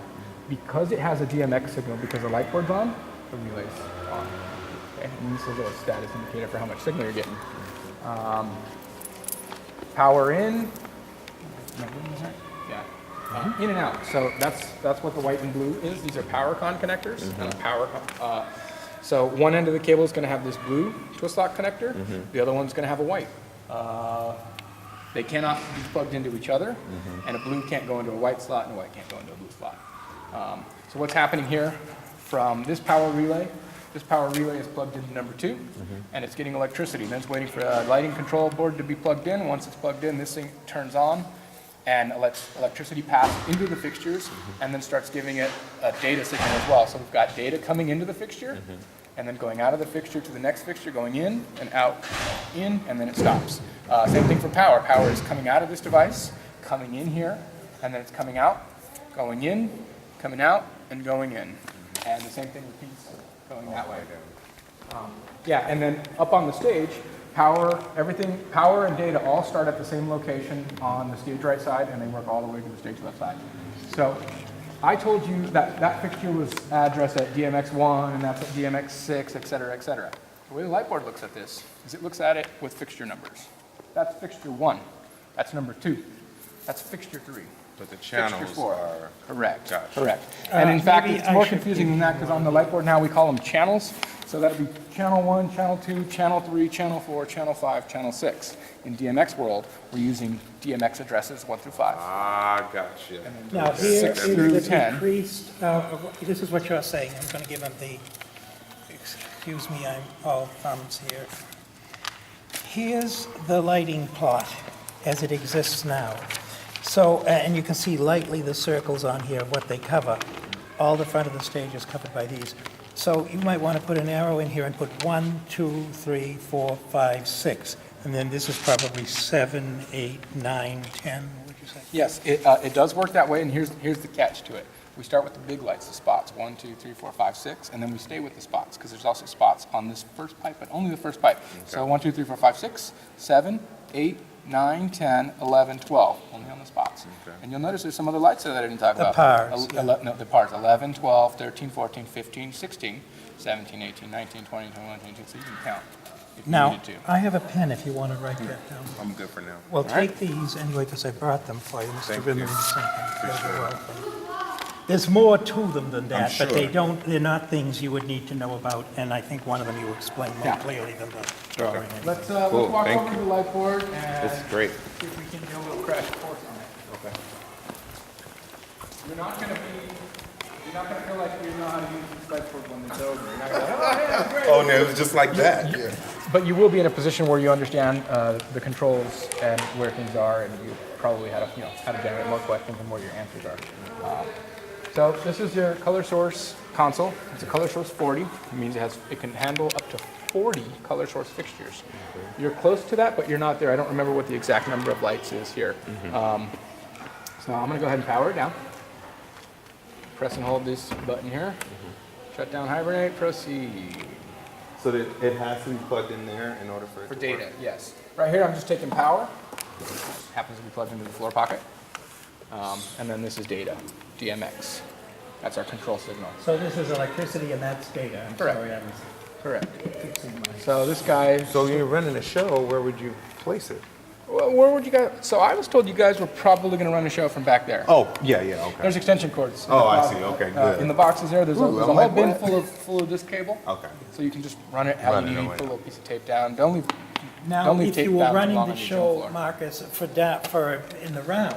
Because it has a DMX signal, because the light board's on, the relay's on. Okay? And this is a little status indicator for how much signal you're getting. Power in. Yeah. In and out. So that's what the white and blue is. These are power con connectors. And so one end of the cable is going to have this blue twist lock connector. The other one's going to have a white. They cannot be plugged into each other, and a blue can't go into a white slot, and a white can't go into a blue slot. So what's happening here from this power relay is plugged into number 2, and it's getting electricity. Then it's waiting for a lighting control board to be plugged in. Once it's plugged in, this thing turns on and lets electricity pass into the fixtures, and then starts giving it a data signal as well. So we've got data coming into the fixture, and then going out of the fixture to the next fixture, going in and out, in, and then it stops. Same thing for power. Power is coming out of this device, coming in here, and then it's coming out, going in, coming out, and going in. And the same thing repeats going that way. Yeah, and then up on the stage, power, everything, power and data all start at the same location on the stage right side, and they work all the way to the stage left side. So I told you that that fixture was addressed at DMX1, and that's at DMX6, et cetera, et cetera. The way the light board looks at this is it looks at it with fixture numbers. That's fixture 1. That's number 2. That's fixture 3.
But the channels are...
Correct.
Gotcha.
Correct. And in fact,
maybe
it's
I
more
should
confusing than that, because on the light board now we call them channels. So that'll be channel 1, channel 2, channel 3, channel 4, channel 5, channel 6. In DMX world, we're using DMX addresses 1 through 5.
Ah, gotcha.
Now, here
6
is
through
the
10.
decreased, this is what you're saying. I'm going to give them the, excuse me, I'm all thumbs here. Here's the lighting plot as it exists now. So, and you can see lightly the circles on here, what they cover. All the front of the stage is covered by these. So you might want to put an arrow in here and put 1, 2, 3, 4, 5, 6. And then this is probably 7, 8, 9, 10, would you say?
Yes, it does work that way, and here's the catch to it. We start with the big lights, the spots, 1, 2, 3, 4, 5, 6, and then we stay with the spots, because there's also spots on this first pipe, but only the first pipe. Okay. So 1, 2, 3, 4, 5, 6, 7, 8, 9, 10, 11, 12, only on the spots. Okay. And you'll notice there's some other lights there that I didn't talk about.
Pars.
No, the pars, 11, 12, 13, 14, 15, 16, 17, 18, 19, 20, 21, 22, so you can count if you
Now,
needed to.
I have a pen if you want to write that down.
I'm good for now.
Well, take these anyway, because I brought them for you, Mr. Rimmer. You're welcome. There's more to them than that, but
sure.
they're not things you would need to know about, and I think one of them you explained more clearly than the drawing.
Let's
Cool,
walk
thank
over to
you.
the light board and
This is great.
see if we can do a little crash course on it.
Okay.
You're not going to feel like you know how to use this light board when it's over. You're not going to, oh yeah, great.
Oh, no, it was just like that. Yeah.
But you will be in a position where you understand the controls and where things are, and you probably how to generate more questions and where your answers are. So this is your color source console. It's a color source 40. It means it can handle up to 40 color source fixtures. You're close to that, but you're not there. I don't remember what the exact number of lights is here. So I'm going to go ahead and power it down. Press and hold this button here. Shut down, hibernate, proceed.
So that it has to be plugged in there in order for it
For
to
data,
work?
yes. Right here, I'm just taking power. Happens to be plugged into the floor pocket. And then this is data, DMX. That's our control signal.
So this is electricity and that's data. I'm
Correct.
sorry, I was
Correct.
fixing my...
So this guy,
So you're running a show, where would you place it?
well, where would you guys, so I was told you guys were probably going to run a show from back there.
Oh, yeah, okay.
There's extension cords. in
Oh,
the
I
closet.
see. Okay, good.
In the boxes there, there's a
Ooh,
whole
I'm like,
bin
what?
full of this cable.
Okay.
So you can just run it how
Run
you
it
need,
away.
put a little piece of tape down. Don't leave
Now,
Don't leave
if
tape
you were
down too
running
long
the
on your gym
show,
floor.
Marcus, for in the round,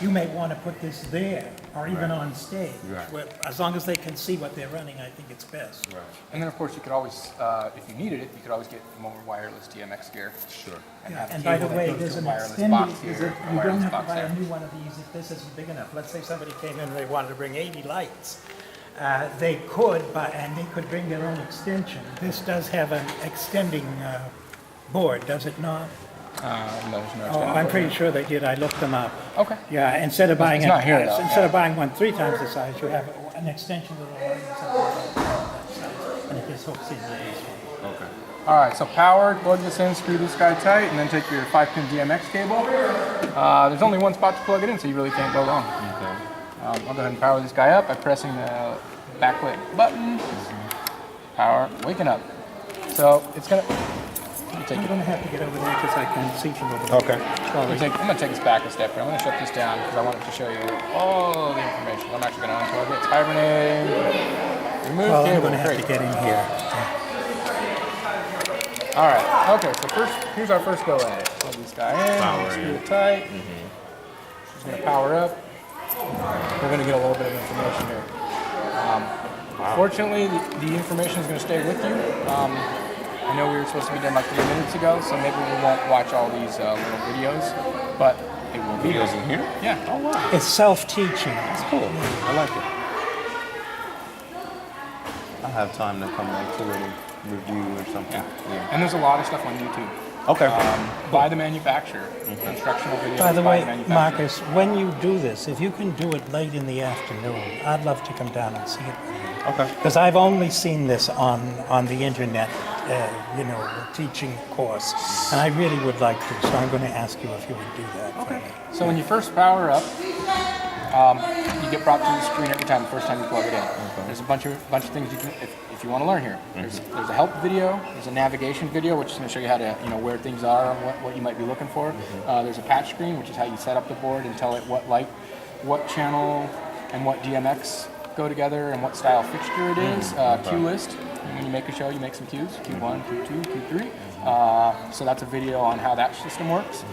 you may want to put this there, or even on stage.
Right.
Where- As long as they can see what they're running, I think it's best.
Right.
And then, of course, you could always, if you needed it, you could always get more wireless DMX gear.
Sure.
And, have
And by the
cable that
way,
goes to
there's
a
an
wireless
extended,
box
you
here, a
don't
wireless
have to
box
buy a
there.
new one of these if this isn't big enough. Let's say somebody came in and they wanted to bring 80 lights. They could, and they could bring their own extension. This does have an extending board, does it not?
No, there's no
Oh,
extended
I'm
board.
pretty sure they did. I looked them up.
Okay.
Yeah, instead of buying
It's not here, though,
instead
yeah.
of buying one 3 times the size, you have an extension to the one that's about that size, and it This hook's into this one.
Okay.
All right, so power, plug this in, screw this guy tight, and then take your 5-pin DMX cable. There's only one spot to plug it in, so you really can't go wrong.
Okay.
I'll go ahead and power this guy up by pressing the backlit button. Power, waking up. So it's gonna.
I'm going to have to get over there because I can see from over there.
Okay.
I'm gonna take us back a step here. I'm gonna shut this down because I wanted to show you all the information. I'm actually gonna unplug it. It's hibernating. Remove
Well, I'm
cable.
going to have
Great.
to get in here.
All right. Okay. So first, here's our first go at it. Plug this guy in.
Power
Screw
in.
it tight. Just gonna power up. We're gonna get a little bit of information here. Fortunately, the information is gonna stay with you. I know we were supposed to be done like 3 minutes ago, so maybe we won't watch all these little videos, but it will be
Videos in here?
Yeah.
Oh wow.
It's self-teaching.
That's cool. I like it. I'll have time to come back to it and review or something.
Yeah. And there's a lot of stuff on YouTube.
Okay.
By the manufacturer, instructional videos
By the way,
manufacturer.
Marcus, when you do this, if you can do it late in the afternoon, I'd love to come down and see it.
Okay.
Because I've only seen this on the internet, the teaching course, and I really would like to. So I'm going to ask you if you would do that for me.
So when you first power up, you get brought to the screen every time, the first time you plug it in. There's a bunch of things you can, if you want to learn here. There's a help video, there's a navigation video, which is going to show you how to, where things are and what you might be looking for. There's a patch screen, which is how you set up the board and tell it what channel and what DMX go together and what style fixture it is. Cue list. And when you make a show, you make some cues. Q1, Q2, Q3. So that's a video on how that system works.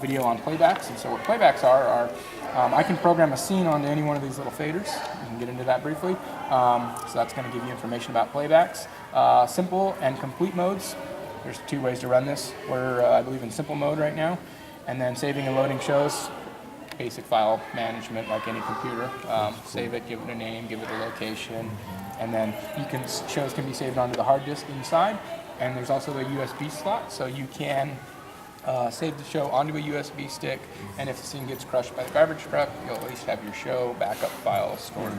Video on playbacks. And so what playbacks are I can program a scene onto any one of these little faders. We can get into that briefly. So that's going to give you information about playbacks. Simple and complete modes. There's 2 ways to run this. We're, I believe, in simple mode right now. And then saving and loading shows. Basic file management like any computer. Save it, give it a name, give it a location, and then shows can be saved onto the hard disk inside. And there's also a USB slot, so you can save the show onto a USB stick, and if the scene gets crushed by the garbage truck, you'll at least have your show backup file stored.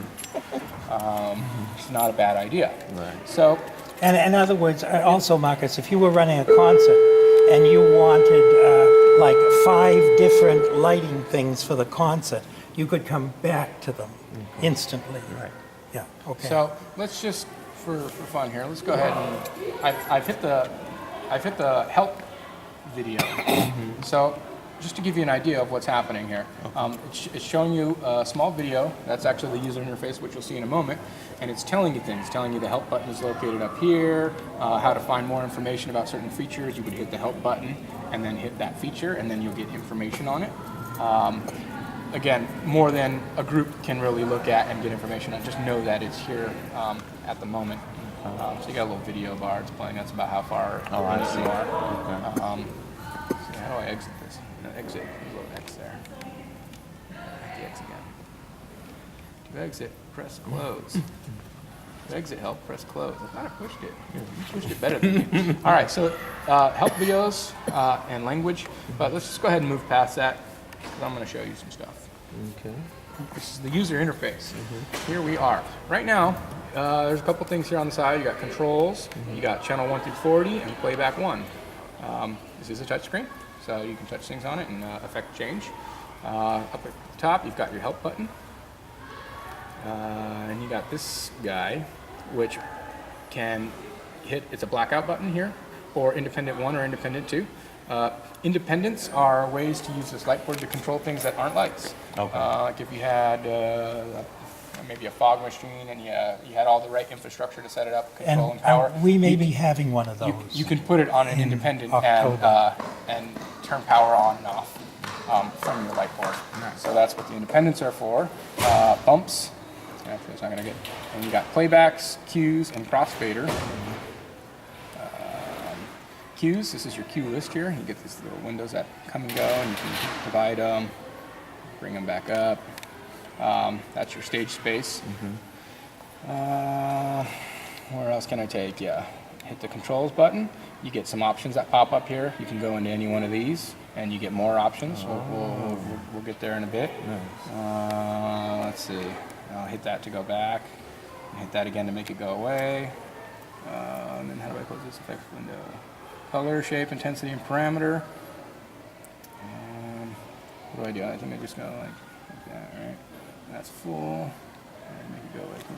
It's not a bad idea.
Right.
So,
And in other words, also, Marcus, if you were running a concert and you wanted like 5 different lighting things for the concert, you could come back to them instantly. Right. Yeah. Okay.
So let's just, for fun here, let's go ahead and I've hit the help video. So just to give you an idea of what's happening here, it's showing you a small video. That's actually the user interface, which you'll see in a moment, and it's telling you things. Telling you the help button is located up here, how to find more information about certain features. You would hit the help button and then hit that feature, and then you'll get information on it. Again, more than a group can really look at and get information on. Just know that it's here at the moment. So you got a little video bar. It's playing. That's about how far you are.
Okay.
So how do I exit this? No, exit. There's a little X there. Hit the X again. To exit, press close. To exit help, press close. I thought I pushed it. You pushed it better than me. All right, so help videos and language. But let's just go ahead and move past that, because I'm going to show you some stuff.
Okay.
This is the user interface. Here we are. Right now, there's a couple things here on the side. You got controls, you got channel 1 through 40, and playback 1. This is a touch screen, so you can touch things on it and affect change. Up at the top, you've got your help button. And you got this guy, which can hit, it's a blackout button here, or independent 1 or independent 2. Independents are ways to use this light board to control things that aren't lights.
Okay.
Like if you had maybe a fog machine and you had all the right infrastructure to set it up, control and power.
we may be having one of those.
You can put it on an independent
October.
and turn power on and off from your light board. So that's what the independents are for. Bumps. Actually, it's not going to get. And you got playbacks, cues, and crossfader. Cues. This is your cue list here. You get these little windows that come and go, and you can divide them, bring them back up. That's your stage space. Where else can I take? Yeah, hit the controls button. You get some options that pop up here. You can go into any one of these, and you get more options. We'll get there in a bit. Let's see. I'll hit that to go back. Hit that again to make it go away. And then how do I close this effects window? Color, shape, intensity, and parameter. What do? I think I just go like that, right? That's full. And make it go like that.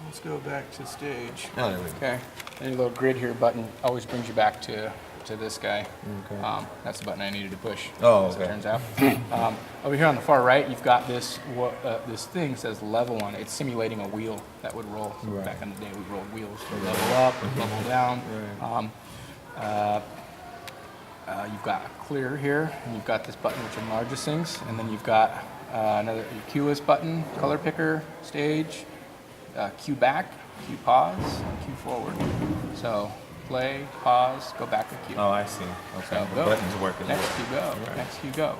Let's go back to stage.
Oh, there we go.
Okay. And your little grid here button always brings you back to this guy.
Okay.
That's the button I needed to push.
Oh,
as it
okay.
turns out. Over here on the far right, you've got this this thing says level on it. It's simulating a wheel that would roll. So
Right.
back in the day, we rolled wheels. So level up, level down. You've got clear here, and you've got this button which enlarges things, and then you've got another QS button, color picker, stage, Q back, Q pause, and Q forward. So play, pause, go back to Q.
Oh, I see. Okay.
So
The
go.
buttons work as
Next
well.
you go.
Right.
Next you go.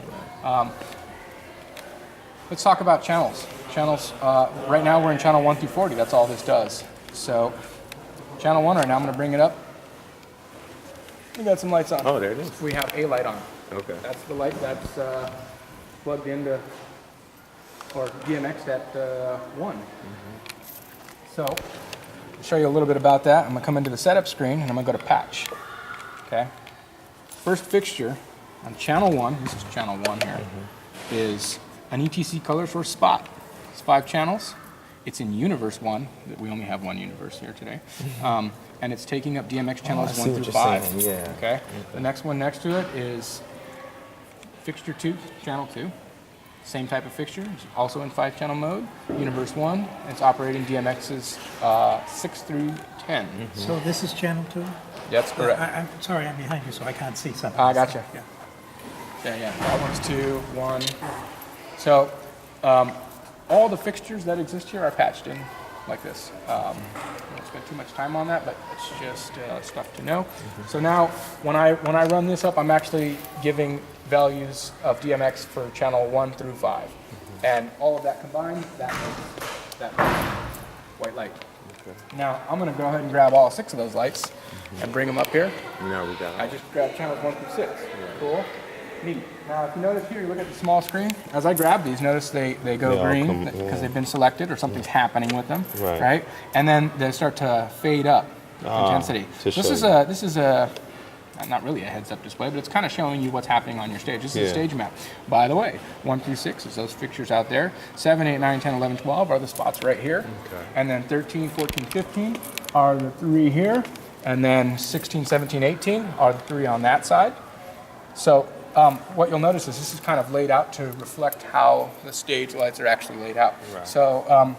Let's talk about channels. Channels. Right now we're in channel 1 through 40. That's all this does. So channel 1 right now. I'm going to bring it up. We got some lights on.
Oh, there it is.
We have a light on.
Okay.
That's the light that's plugged into, or DMX at 1. So, I'll show you a little bit about that. I'm going to come into the setup screen and I'm going to go to patch. Okay. First fixture on channel 1, this is channel 1 here, is an ETC color source spot. It's 5 channels. It's in universe 1. We only have one universe here today. And it's taking up DMX channels 1 through 5.
Yeah.
Okay. The next one next to it is fixture 2, channel 2. Same type of fixture, it's also in 5-channel mode. Universe 1, it's operating DMX's 6 through 10.
So this is channel 2?
That's correct.
I'm sorry, I'm behind you, so I can't see something.
I gotcha.
Yeah.
Yeah. That one's 2, 1. So all the fixtures that exist here are patched in like this. I won't spend too much time on that, but it's just stuff to know. So now, when I run this up, I'm actually giving values of DMX for channel 1 through 5, and all of that combined, that makes that white light. Okay. Now I'm going to go ahead and grab all 6 of those lights and bring them up here.
Now we got
I just grabbed channels 1 through 6. Cool. Neat. Now, if you notice here, you look at the small screen. As I grab these, notice they go green because they've been selected or something's happening with them, right? And then they start to fade up intensity. This is a not really a heads-up display, but it's kind of showing you what's happening on your stage. This is a stage map. By the way, 1 through 6 is those fixtures out there. 7, 8, 9, 10, 11, 12 are the spots right here. Okay. And then 13, 14, 15 are the 3 here. And then 16, 17, 18 are the 3 on that side. So what you'll notice is this is kind of laid out to reflect how the stage lights are actually laid out. Right. So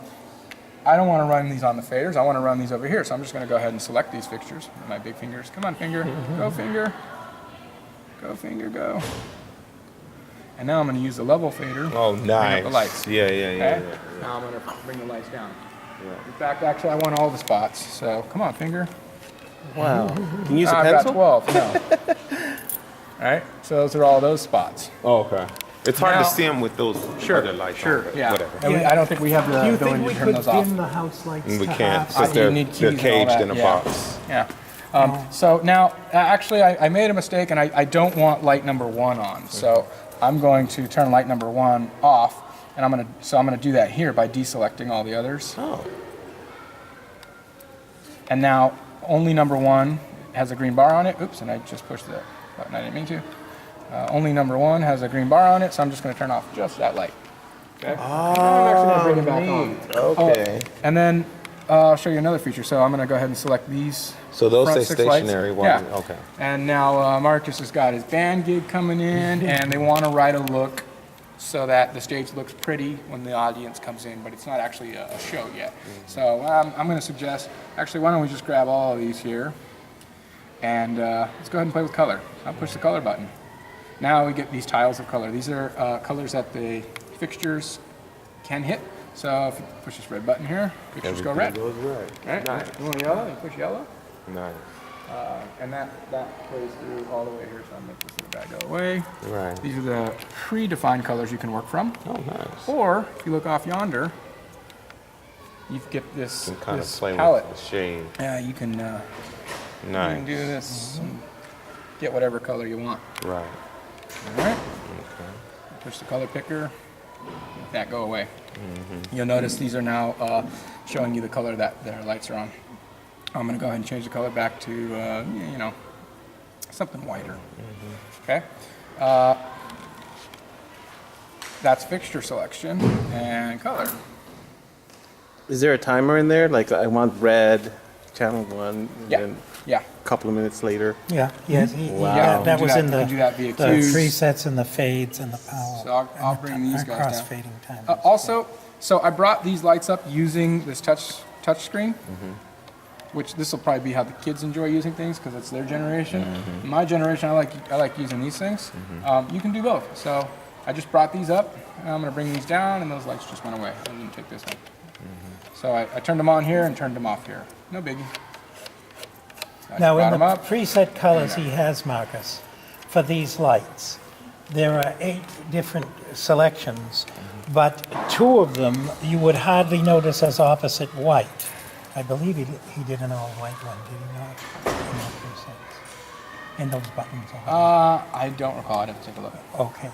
I don't want to run these on the faders. I want to run these over here. So I'm just going to go ahead and select these fixtures with my big fingers. Come on, finger. Go, finger. Go, finger, go. And now I'm going to use the level fader.
Oh,
to
nice.
bring up the lights.
Yeah.
Now I'm going to bring the lights down. In fact, actually, I want all the spots. So come on, finger.
Wow. Can you use a
I've
pencil?
got 12. No. All right. So those are all those spots.
Oh, okay. It's hard
Now-
to see them with those other lights on, but
Yeah.
whatever.
And I don't think we have the
Do you
ability
think we
to turn
could
those off.
dim the house lights
We
to
can't,
half?
because
you
they're
need keys and all
caged
that,
in a
yeah.
box.
Yeah. So now, actually, I made a mistake, and I don't want light number 1 on. So I'm going to turn light number 1 off, and I'm gonna do that here by deselecting all the others.
Oh.
And now only number 1 has a green bar on it. Oops, and I just pushed the button I didn't mean to. Only number 1 has a green bar on it, so I'm just going to turn off just that light. Okay. I'm actually going to bring it back on.
Okay.
And then I'll show you another feature. So I'm going to go ahead and select these.
So those
front
say
6 lights.
stationary.
Yeah.
Okay.
And now Marcus has got his band gig coming in, and they want to write a look so that the stage looks pretty when the audience comes in, but it's not actually a show yet. So I'm going to suggest, actually, why don't we just grab all of these here, and let's go ahead and play with color. I'll push the color button. Now we get these tiles of color. These are colors that the fixtures can hit. So if you push this red button here, fixtures go red.
Goes red.
Right?
Nice.
You want yellow? You push yellow.
Nice.
And that plays through all the way here, so I'll make this little guy go away.
Right.
These are the predefined colors you can work from.
Oh, nice.
Or, if you look off yonder, you get this,
You can kind of
this
play
palette.
with the shade.
Yeah, you can
Nice.
do this and get whatever color you want.
Right.
All right. Push the color picker. Let that go away. You'll notice these are now showing you the color that their lights are on. I'm going to go ahead and change the color back to, you know, something whiter. Okay. That's fixture selection and color.
Is there a timer in there? Like I want red, channel 1, and
Yeah.
then
Yeah.
a couple of minutes later.
Yeah, yes,
Wow.
that was in
You
the
can do that via
the
cues.
presets and the fades and the power.
So I'll
and the
bring these guys down.
Crossfading time.
Also, so I brought these lights up using this touch screen, which this will probably be how the kids enjoy using things because it's their generation. My generation, I like using these things. You can do both. So I just brought these up. And I'm going to bring these down, and those lights just went away. I didn't take this one. So I turned them on here and turned them off here. No biggie. I
Now,
brought
in
them
the
up.
preset colors he has, Marcus, for these lights, there are 8 different selections, but 2 of them you would hardly notice as opposite white. I believe he did an all-white one, did he not? In the presets, in those buttons.
I don't recall. I'd have to take a look.
Okay.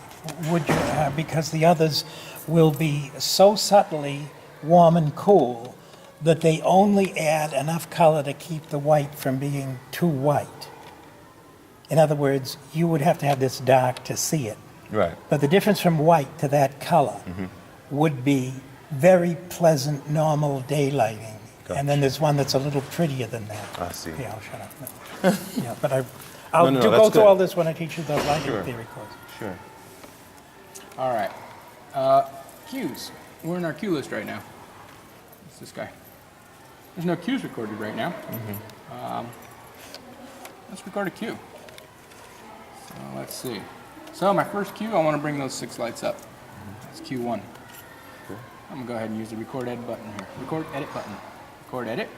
Would you, because the others will be so subtly warm and cool that they only add enough color to keep the white from being too white. In other words, you would have to have this dark to see it.
Right.
But the difference from white to that color would be very pleasant, normal daylighting. And then there's one that's a little prettier than that.
I see.
Yeah, I'll shut up now. Yeah, but I'll
No,
go
that's
through
good.
all this when I teach you the lighting
Sure.
theory course.
Sure.
All right. Cues. We're in our cue list right now. It's this guy. There's no cues recorded right now. Let's record a cue. So let's see. So my first cue, I want to bring those 6 lights up. That's cue 1. I'm going to go ahead and use the record edit button here. Record edit button. Record edit.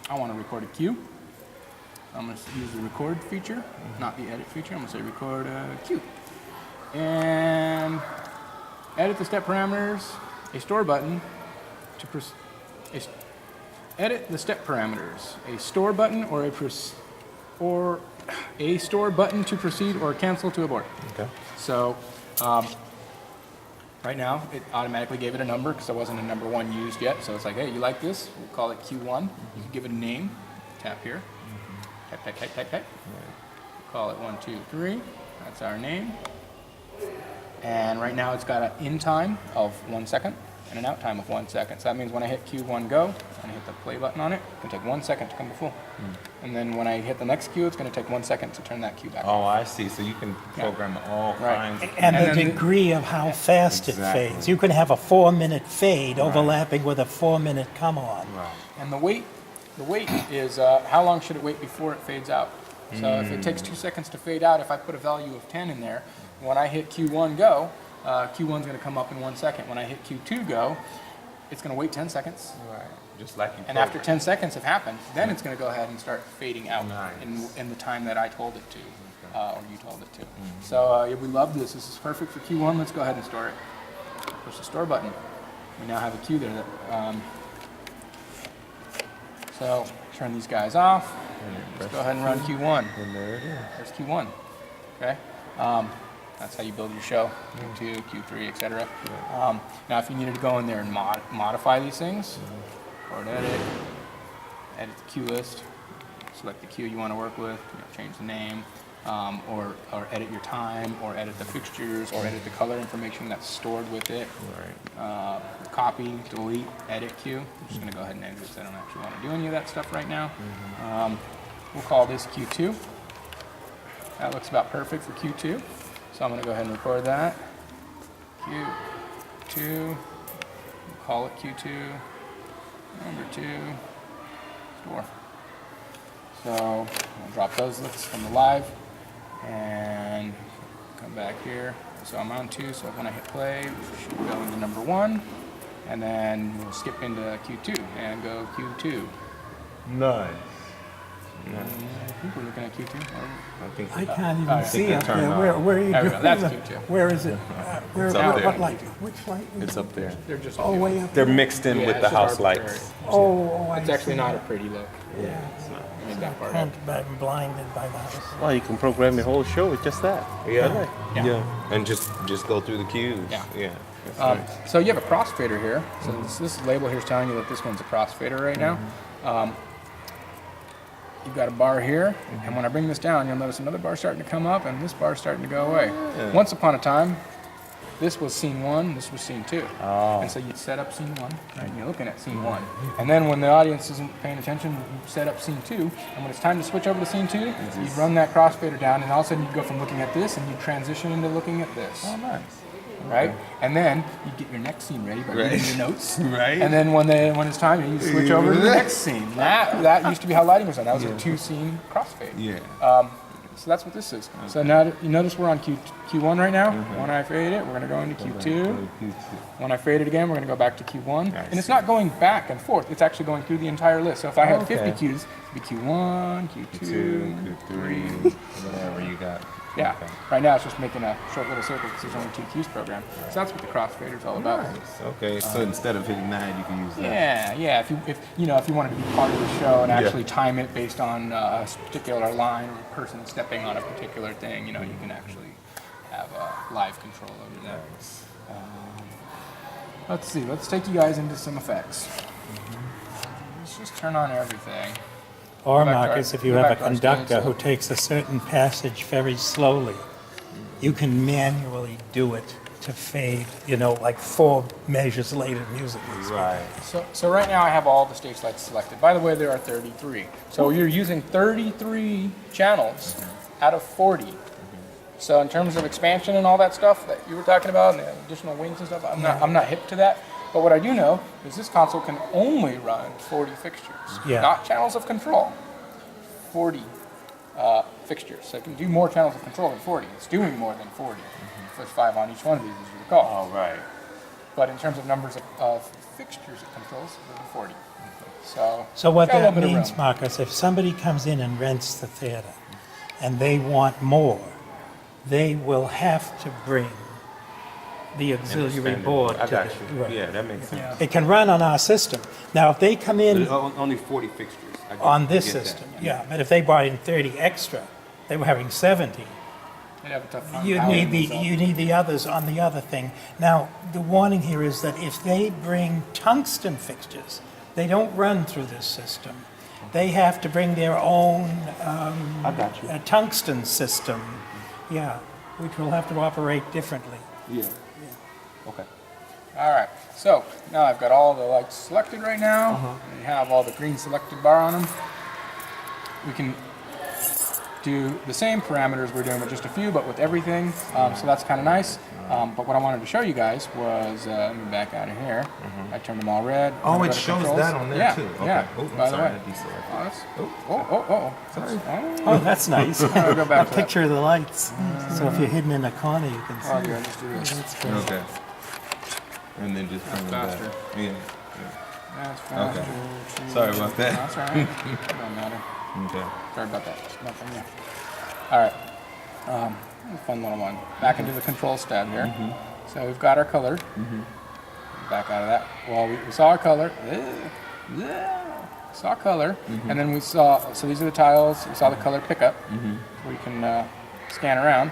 I want to record a cue. I'm going to use the record feature, not the edit feature. I'm going to say record a cue. And edit the step parameters, a store button to edit the step parameters, a store button or a store button to proceed or cancel to abort.
Okay.
So right now it automatically gave it a number because there wasn't a number 1 used yet. So it's like, hey, you like this? We'll call it Q1. You can give it a name. Tap here. Type. Call it 1, 2, 3. That's our name. And right now it's got an in time of 1 second and an out time of 1 second. So that means when I hit Q1 go and I hit the play button on it, it's going to take 1 second to come to full. And then when I hit the next cue, it's going to take 1 second to turn that cue back.
Oh, I see. So you can program all
Right.
kinds.
And the
And then-
degree of how fast it
Exactly.
fades. You can have a 4-minute fade overlapping with a 4-minute come on.
Right.
And the wait is how long should it wait before it fades out? So if it takes 2 seconds to fade out, if I put a value of 10 in there, when I hit Q1 go, Q1's going to come up in 1 second. When I hit Q2 go, it's going to wait 10 seconds.
Right. Just like you
And after
programmed.
10 seconds have happened, then it's going to go ahead and start fading out
Nice.
in the time that I told it to, or you told it to. So yeah, we love this. This is perfect for Q1. Let's go ahead and store it. Push the store button. We now have a cue there. So turn these guys off. Let's go ahead and run Q1.
And there it is.
There's Q1. Okay. That's how you build your show. Q2, Q3, etc. Now, if you needed to go in there and modify these things, record edit the cue list, select the cue you want to work with, change the name, or edit your time, or edit the fixtures, or edit the color information that's stored with it.
Right.
Copy, delete, edit cue. I'm just going to go ahead and exit because I don't actually want to do any of that stuff right now. We'll call this Q2. That looks about perfect for Q2. So I'm going to go ahead and record that. Q2. We'll call it Q2. Number 2. Store. So I'll drop those lists from the live and come back here. So I'm on 2, so when I hit play, we should go into number 1. And then we'll skip into Q2 and go Q2.
Nice.
I think we're looking at Q2.
I think
I can't even
yeah.
see
Think
up
it turned
there.
on.
Where are you
There we
doing?
go. That's Q2.
Where is it? Where,
It's up there.
what light? Which light?
it's up there.
They're just
Oh, way up
They're
there.
mixed in
Yeah,
with
it's
the
just
house
arbitrary.
lights.
Oh, I
It's actually
see.
not a pretty look.
Yeah, it's not.
I mean, that part out.
I'm blinded by that.
Well, you can program your whole show with just that.
Yeah.
Yeah.
Yeah. And just go through the cues.
Yeah.
Yeah. That's nice.
So you have a crossfader here. So this label here is telling you that this one's a crossfader right now. You've got a bar here, and when I bring this down, you'll notice another bar starting to come up, and this bar starting to go away. Once upon a time, this was scene 1, this was scene 2. And so you'd set up scene 1, right, and you're looking at scene 1. And then when the audience isn't paying attention, you set up scene 2, and when it's time to switch over to scene 2, you run that crossfader down, and all of a sudden you go from looking at this, and you transition into looking at this.
Oh, nice.
Right? And then you get your next scene ready by reading your notes.
Right.
And then when it's time, you switch over to the next scene. That used to be how lighting was done. That was a 2-scene crossfade.
Yeah.
So that's what this is. So now you notice we're on Q1 right now. When I fade it, we're going to go into Q2. When I fade it again, we're going to go back to Q1. And it's not going back and forth. It's actually going through the entire list. So if I had 50 cues, it'd be Q1, Q2,
Q3, whatever you got.
Yeah. Right now it's just making a short little circle because there's only 2 cues programmed. So that's what the crossfader is all about.
Nice. Okay, so instead of hitting 9, you can use that.
Yeah. If you wanted to be part of the show and actually time it based on a particular line or a person stepping on a particular thing, you can actually have live control over that. Let's see. Let's take you guys into some effects. Let's just turn on everything.
Or,
Go back to
Marcus,
our-
if you
go
have a
back to our
conductor
stage,
who takes a certain passage very slowly, you can manually do it to fade, like 4 measures later music.
Right.
So right now I have all the stage lights selected. By the way, there are 33. So you're using 33 channels out of 40. So in terms of expansion and all that stuff that you were talking about, and the additional wings and stuff, I'm not hip to that. But what I do know is this console can only run 40 fixtures, not channels of control. 40 fixtures. So it can do more channels of control than 40. It's doing more than 40. There's 5 on each one of these, as you recall.
Oh, right.
But in terms of numbers of fixtures it controls, it'll be 40.
So what
got a
that
little bit of
means,
room.
Marcus, if somebody comes in and rents the theater and they want more, they will have to bring the auxiliary board.
I got
to
you.
the, right.
Yeah, that makes sense.
It can run on our system. Now, if they come in
But only 40 fixtures.
on this system, but if they brought in 30 extra, they were having 70.
They'd have a tough time
You
powering
need
themselves.
the others on the other thing. Now, the warning here is that if they bring tungsten fixtures, they don't run through this system. They have to bring their own tungsten system, which will have to operate differently.
Yeah. Okay.
All right. So now I've got all the lights selected right now. They have all the green selected bar on them. We can do the same parameters we're doing with just a few, but with everything. So that's kind of nice. But what I wanted to show you guys was, let me back out of here. I turned them all red.
Oh,
Go
it
to
shows
controls.
that on there
Yeah,
too. Okay.
Yeah.
Oh,
By
I'm
the
sorry.
way.
I deselected.
Oh, that's,
Oh, that's nice.
I'll go back
A
to that.
picture of the lights. So if you're hidden in a corner, you can
Oh,
see.
yeah, just do this.
That's great.
Okay. And then just bring it back.
faster.
Yeah.
That's faster.
Okay. Sorry about that.
That's all right. It don't matter.
Okay.
Sorry about that. Nothing, yeah. All right. Fun little one. Back into the controls tab here. So we've got our color. Back out of that. Well, we saw our color. Saw color. And then we saw, so these are the tiles. We saw the color pickup. We can scan around.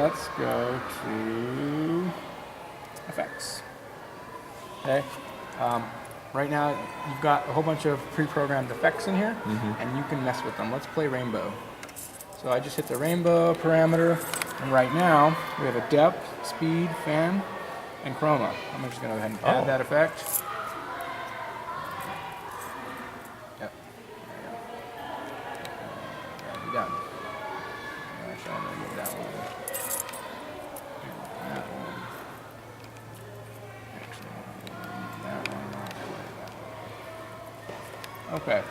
Let's go to effects. Okay. Right now, you've got a whole bunch of pre-programmed effects in here, and you can mess with them. Let's play rainbow. So I just hit the rainbow parameter, and right now we have a depth, speed, fan, and chroma. I'm just going to go ahead and add that effect. Yep. There you go. Done. Actually, I'm going to get that one. That one. Actually, that one. Okay.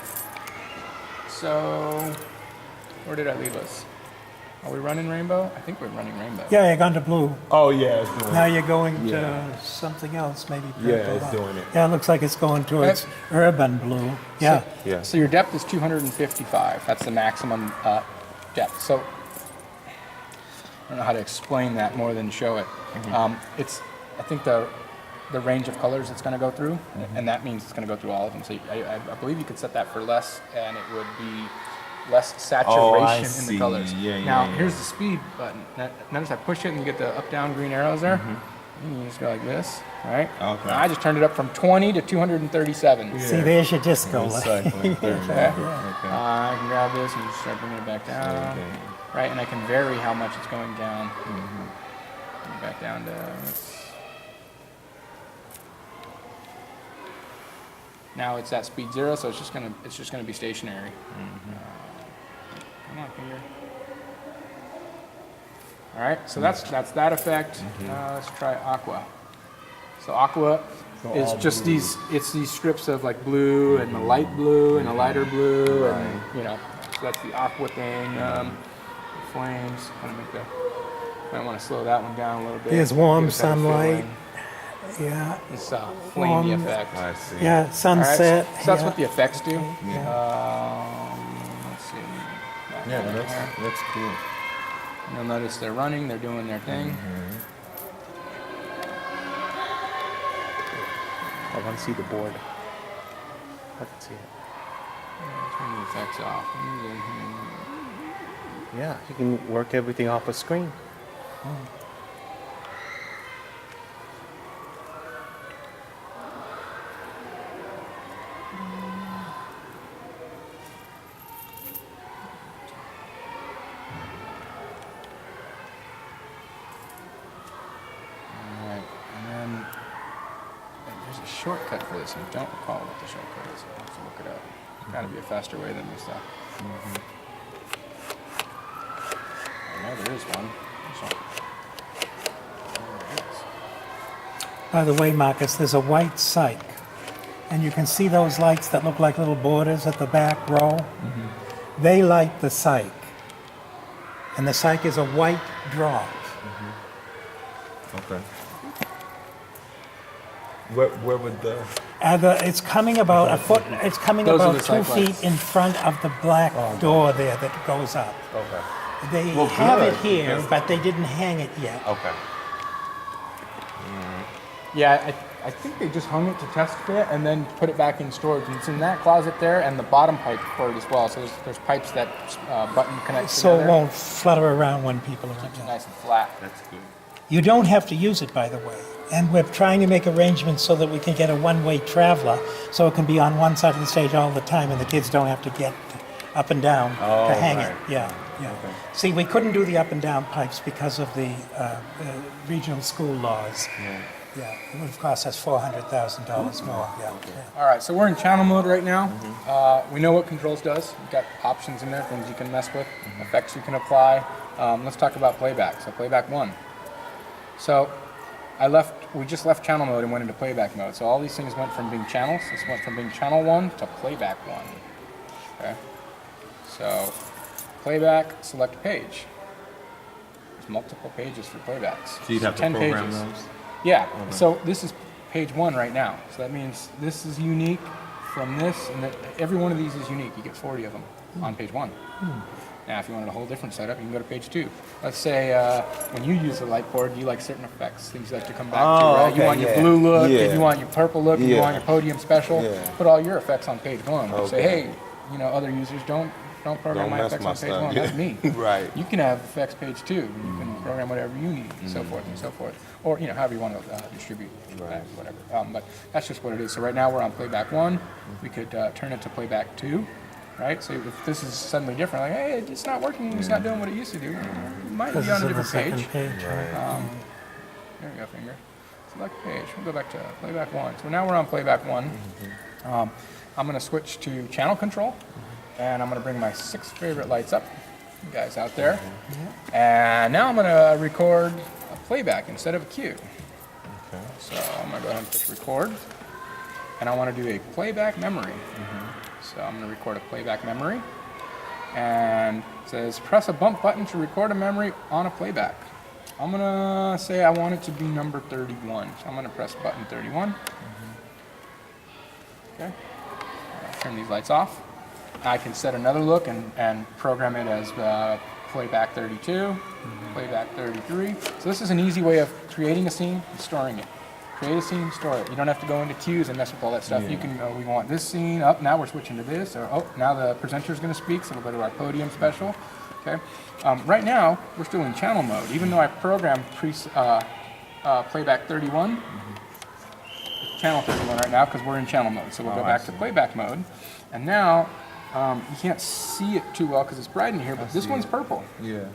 So, where did I leave us? Are we running rainbow? I think we're running rainbow.
Yeah, you're going to blue.
Oh yeah, it's doing
Now
it.
you're going to something else, maybe purple.
Yeah, it's doing it.
Yeah, it looks like it's going towards urban blue. Yeah.
Yeah.
So your depth is 255. That's the maximum depth. So I don't know how to explain that more than show it. It's, I think the the range of colors it's going to go through, and that means it's going to go through all of them. So I believe you could set that for less, and it would be less saturation in the colors. Now, here's the speed button. Notice I push it and you get the up-down green arrows there. And you just go like this, right?
Okay.
Now I just turned it up from 20 to 237.
See, there's your disco light.
Recycling.
Okay. I can grab this and just start bringing it back down. Right, and I can vary how much it's going down. Bring it back down to, now it's at speed 0, so it's just gonna be stationary. Come on, finger. All right, so that's that effect. Let's try aqua. So aqua is just these strips of like blue and a light blue and a lighter blue, and so that's the aqua thing. Flames. Kind of make the. Might want to slow that one down a little bit.
There's warm sunlight. Yeah.
It's flamey effect.
I see.
Yeah, sunset.
So that's what the effects do. Let's see.
Yeah, that's cool.
You'll notice they're running, they're doing their thing.
I want to see the board. I can see it.
Turn the effects off.
Yeah, you can work everything off a screen.
Shortcut for this, and I don't recall what the shortcut is. I'll have to look it up. There's got to be a faster way than this stuff. I know there is one.
By the way, Marcus, there's a white cyc, and you can see those lights that look like little borders at the back row. They light the cyc, and the cyc is a white drop.
Okay. Where would the...
It's coming about a foot. It's coming
Those are
about
the
2
cyc
feet
lights.
in front of the black door there that goes up.
Okay.
They
Well,
have
good,
it here,
because-
but they didn't hang it yet.
Okay.
Yeah, I think they just hung it to test fit and then put it back in storage. And it's in that closet there, and the bottom pipe for it as well. So there's pipes that button connects
So
together.
it won't flutter around when people are
Keeps it
around.
nice and flat.
That's good.
You don't have to use it, by the way. And we're trying to make arrangements so that we can get a one-way traveler, so it can be on one side of the stage all the time, and the kids don't have to get up and down to hang it. Yeah. See, we couldn't do the up and down pipes because of the regional school laws. Yeah, it would have cost us $400,000 more.
All right, so we're in channel mode right now. We know what controls does. We've got options in there, things you can mess with, effects you can apply. Let's talk about playback. So playback 1. So we just left channel mode and went into playback mode. So all these things went from being channels. This went from being channel 1 to playback 1. Okay. So playback, select page. There's multiple pages for playbacks.
So you'd have to
10
program
pages.
those?
Yeah, so this is page 1 right now. So that means this is unique from this, and that every one of these is unique. You get 40 of them on page 1. Now, if you wanted a whole different setup, you can go to page 2. Let's say when you use the light board, you like certain effects, things you like to come back to, right?
okay,
You want your blue look,
Yeah.
and you want your purple look, and you
Yeah.
want your podium special.
Yeah.
Put all your effects on page 1. Say,
Okay.
hey, other users don't program
Don't
my
mess
effects
my
on page
stuff.
1. That's me.
Right.
You can have effects page 2. You can program whatever you need, and so forth and so forth. Or, however you want to distribute that, whatever. But that's just what it is. So right now we're on playback 1. We could turn it to playback 2, right? So if this is suddenly different, like, hey, it's not working, it's not doing what it used to do, it might
This
be on
is
a
in the
different
second
page.
page.
There we go, finger. Select page. We'll go back to playback 1. So now we're on playback 1. I'm going to switch to channel control, and I'm going to bring my 6 favorite lights up, you guys out there. And now I'm going to record a playback instead of a cue.
Okay.
So I'm going to go ahead and push record, and I want to do a playback memory. So I'm going to record a playback memory, and it says press a bump button to record a memory on a playback. I'm going to say I want it to be number 31, so I'm going to press button 31. Okay. Turn these lights off. I can set another look and program it as playback 32, playback 33. So this is an easy way of creating a scene and storing it. create a scene, store it. You don't have to go into cues and mess with all that stuff. You can go, we want this scene, up, now we're switching to this, or oh, now the presenter's gonna speak, so we'll go to our podium special, okay? Right now, we're still in channel mode, even though I programmed playback 31, channel 31 right now, because we're in channel mode. So we'll go back to playback mode, and now, you can't see it too well because it's bright in here, but this one's purple.
Yeah.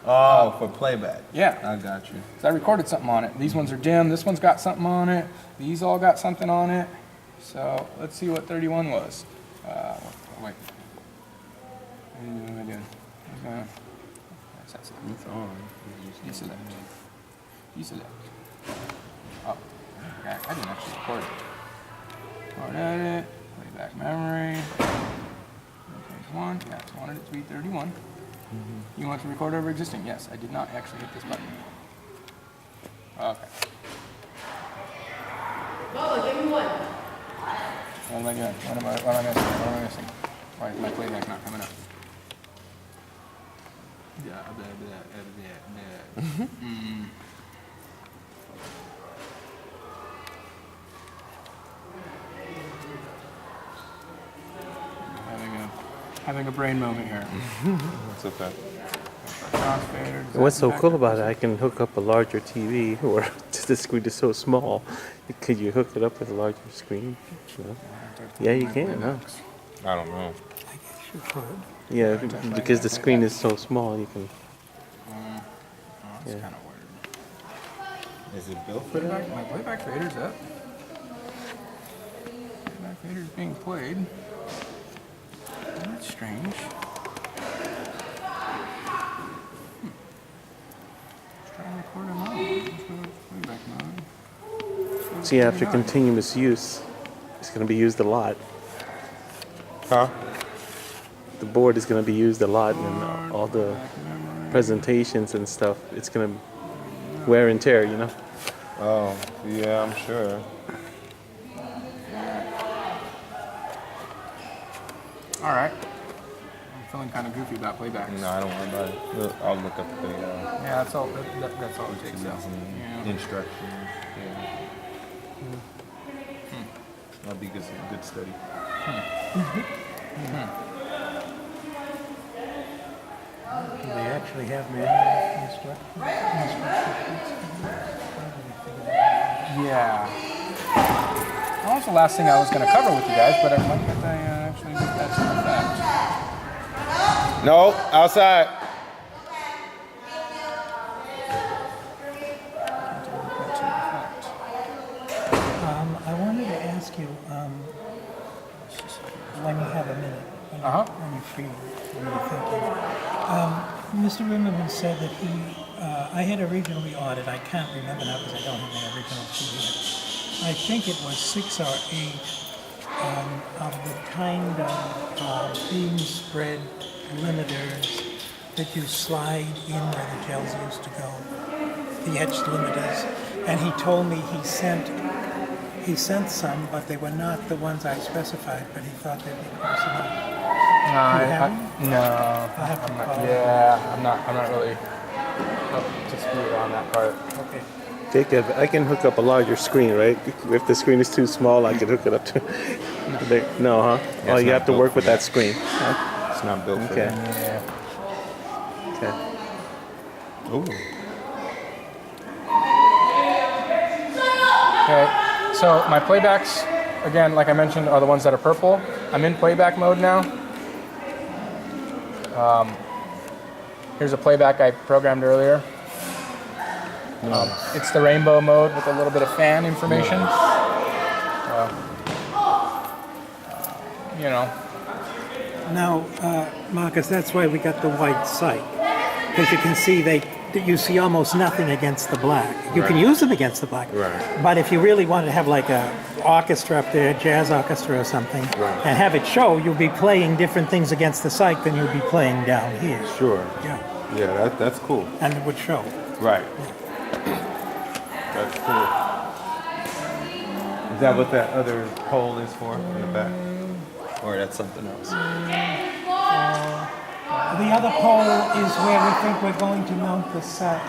Oh, for playback.
Yeah.
I got you.
So I recorded something on it. These ones are dim. This one's got something on it. These all got something on it. So let's see what 31 was. Wait. What am I doing?
It's on.
Deselect. Deselect. Oh, okay. I didn't actually record it. Hard edit. Playback memory. Page 1. Yeah, I wanted it to be 31. You want to record over existing? Yes, I did not actually hit this button. Okay.
Bubba, give me one.
What am I doing? What am I missing? What am I missing? Why is my playback not coming up? Having a brain moment here.
It's okay.
Crossfader.
What's so cool about it, I can hook up a larger TV, or the screen is so small. Could you hook it up with a larger screen? No? Yeah, you can, huh?
I don't know.
Yeah, because the screen is so small, you can.
That's
Yeah.
kind of weird.
Is it built for that?
My playback fader's up. Playback fader's being played. That's strange. Let's try to record them all. Let's go to playback mode.
See, after continuous use, it's going to be used a lot.
Huh?
The board is going to be used a lot, and all the presentations and stuff, it's going to wear and tear, you know?
Oh, yeah, I'm sure.
All right. I'm feeling kind of goofy about playbacks.
No, I don't worry about it. I'll look up the
Yeah, that's all. That's all it takes. Though. Yeah.
instructions. Yeah. That'll be good study.
Do they actually have manual instructions?
Yeah. That was the last thing I was going to cover with you guys, but I might get actually make that to the fact.
No, outside.
I wanted to ask you, when you have a minute, when you're free, when you're thinking. Mr. Rimmerman said that I had originally ordered, I can't remember now because I don't have my original CD. I think it was 6 or 8 of the kind of beam spread limiters that you slide in where the gels used to go, the etched limiters. And he told me he sent some, but they were not the ones I specified, but he thought they'd be close enough.
I'm not really up to speed on that part.
Okay.
Jacob, I can hook up a larger screen, right? If the screen is too small, I can hook it up to. No, huh?
Yeah,
Oh,
it's
you
not
have to
built
work
for
with
that.
that screen. Huh?
It's not built for
Okay.
that.
Okay.
Ooh.
Okay, so my playbacks, again, like I mentioned, are the ones that are purple. I'm in playback mode now. Here's a playback I programmed earlier. It's the rainbow mode with a little bit of fan information. You know.
Now, Marcus, that's why we got the white sight, because you can see you see almost nothing against the black. You can use them against the black,
Right.
but if you really wanted to have like a orchestra up there, jazz orchestra or something, and have it show, you'll be playing different things against the sight than you'll be playing down here.
Sure.
Yeah,
Yeah, that's cool.
and it would show.
Right. That's cool. Is that what that other pole is for in the back? Or that's something else?
The other pole is where we think we're going to mount the sight.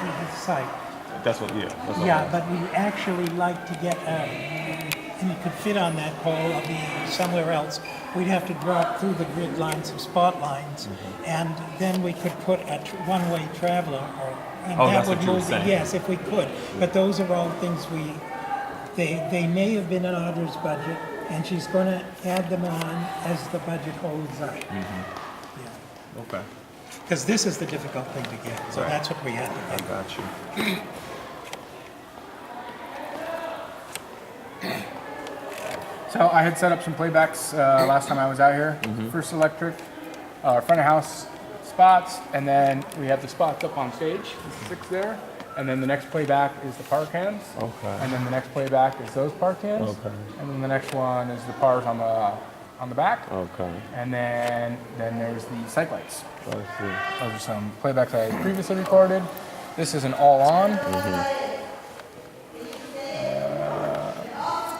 That's what, yeah. That's what
Yeah, but we actually like to get, and it could fit on that pole or be somewhere else. We'd have to drop through the grid lines of spot lines, and then we could put a one-way traveler, and
Oh,
that
that's
would
what you were
move.
saying.
Yes, if we could. But those are all things they may have been in Audra's budget, and she's going to add them on as the budget holds up. Yeah.
Okay.
Because this is the difficult thing to get, so
Right.
that's what we had to
I
get.
got you.
So I had set up some playbacks last time I was out here. First electric, front of house spots, and then we have the spots up on stage, the 6 there. And then the next playback is the par cans.
Okay.
And then the next playback is those par cans.
Okay.
And then the next one is the pars on the back.
Okay.
And then there's the sight lights.
I see.
Those are some playbacks I had previously recorded. This is an all-on.